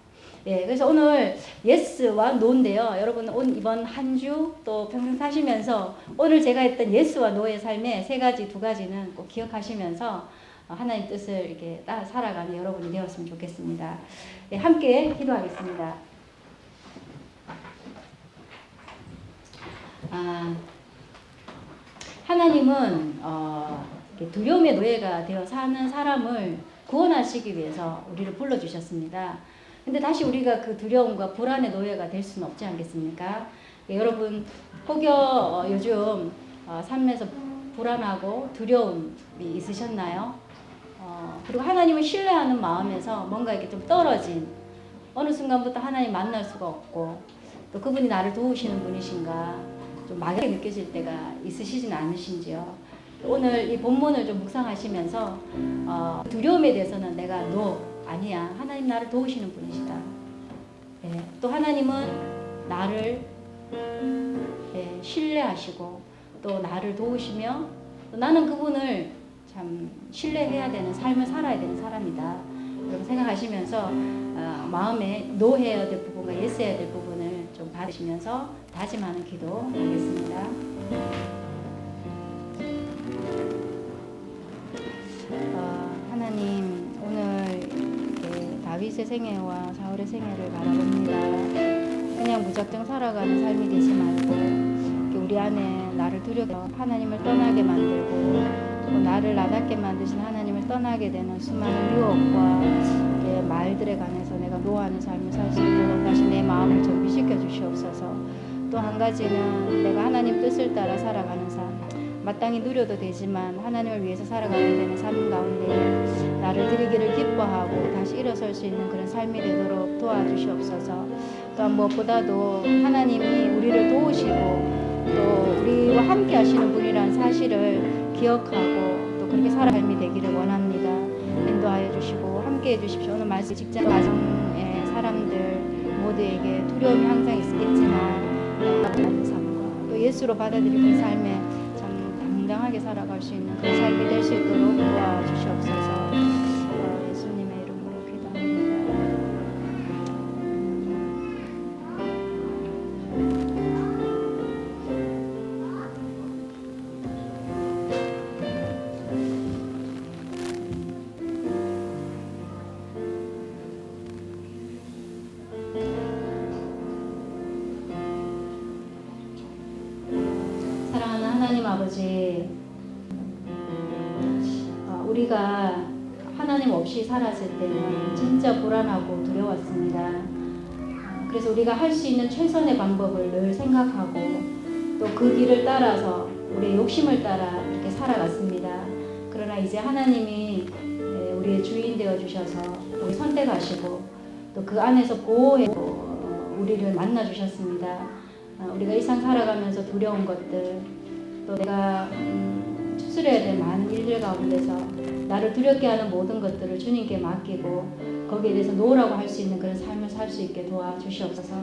그래서 오늘 예스와 노인데요. 여러분 이번 한 주 또 평생 사시면서 오늘 제가 했던 예스와 노의 삶의 두 가지는 꼭 기억하시면서 하나님 뜻을 이렇게 따라 살아가는 여러분이 되었으면 좋겠습니다. 함께 기도하겠습니다. 하나님은 두려움의 노예가 되어 사는 사람을 구원하시기 위해서 우리를 불러주셨습니다. 근데 다시 우리가 그 두려움과 불안의 노예가 될 수는 없지 않겠습니까? 여러분 혹여 요즘 삶에서 불안하고 두려움이 있으셨나요? 그리고 하나님을 신뢰하는 마음에서 뭔가 이렇게 좀 떨어진 어느 순간부터 하나님 만날 수가 없고 또 그분이 나를 도우시는 분이신가 좀 막연하게 느껴질 때가 있으시진 않으신지요? 오늘 이 본문을 좀 묵상하시면서 두려움에 대해서는 내가 아니야. 하나님 나를 도우시는 분이시다. 또 하나님은 나를 신뢰하시고 또 나를 도우시며 또 나는 그분을 참 신뢰해야 되는 삶을 살아야 되는 사람이다. 여러분 생각하시면서 마음에 노해야 될 부분과 예스해야 될 부분을 좀 받으시면서 다짐하는 기도 하겠습니다. 하나님 오늘 다윗의 생애와 사울의 생애를 바라봅니다. 그냥 무작정 살아가는 삶이 되지 말고 우리 안에 나를 두려워 하나님을 떠나게 만들고 또 나를 나답게 만드신 하나님을 떠나게 되는 수많은 유혹과 말들에 관해서 내가 노하는 삶을 살 수 있도록 다시 내 마음을 정비시켜 주시옵소서. 또 한 가지는 내가 하나님 뜻을 따라 살아가는 삶, 마땅히 누려도 되지만 하나님을 위해서 살아가게 되는 삶 가운데 나를 드리기를 기뻐하고 다시 일어설 수 있는 그런 삶이 되도록 도와주시옵소서. 또한 무엇보다도 하나님이 우리를 도우시고 또 우리와 함께 하시는 분이라는 사실을 기억하고 또 그렇게 살아갈 삶이 되기를 원합니다. 인도하여 주시고 함께 해주십시오. 오늘 말씀 직장 가정의 사람들 모두에게 두려움이 항상 있겠지만 나는 삶과 또 예수로 받아들이는 삶에 참 당당하게 살아갈 수 있는 그런 삶이 될 수 있도록 도와주시옵소서. 예수님의 이름으로 기도합니다. 사랑하는 하나님 아버지, 우리가 하나님 없이 살았을 때는 진짜 불안하고 두려웠습니다. 그래서 우리가 할 수 있는 최선의 방법을 늘 생각하고 또 그 길을 따라서 우리의 욕심을 따라 이렇게 살아갔습니다. 그러나 이제 하나님이 우리의 주인 되어 주셔서 우리 선택하시고 또 그 안에서 보호해 우리를 만나 주셨습니다. 우리가 일상 살아가면서 두려운 것들 또 내가 추스려야 될 많은 일들 가운데서 나를 두렵게 하는 모든 것들을 주님께 맡기고 거기에 대해서 노라고 할 수 있는 그런 삶을 살 수 있게 도와주시옵소서.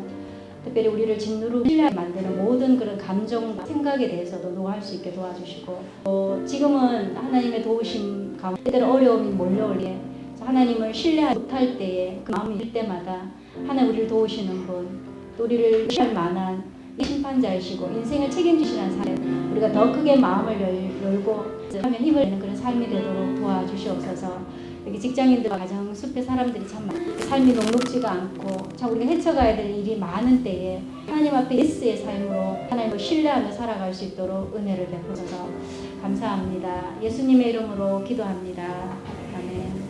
특별히 우리를 짓누르고 신뢰하게 만드는 모든 그런 감정과 생각에 대해서도 노할 수 있게 도와주시고 지금은 하나님의 도우심 가운데 때때로 어려움이 몰려올 때 하나님을 신뢰하지 못할 때에 그 마음이 들 때마다 하나님 우리를 도우시는 분 또 우리를 할 만한 심판자이시고 인생을 책임지시는 사람 우리가 더 크게 마음을 열고 하면 힘을 내는 그런 삶이 되도록 도와주시옵소서. 여기 직장인들과 가정 숲의 사람들이 참 많아요. 삶이 녹록지가 않고 참 우리가 헤쳐가야 될 일이 많은 때에 하나님 앞에 예스의 삶으로 하나님을 신뢰하며 살아갈 수 있도록 은혜를 베푸셔서 감사합니다. 예수님의 이름으로 기도합니다. 아멘.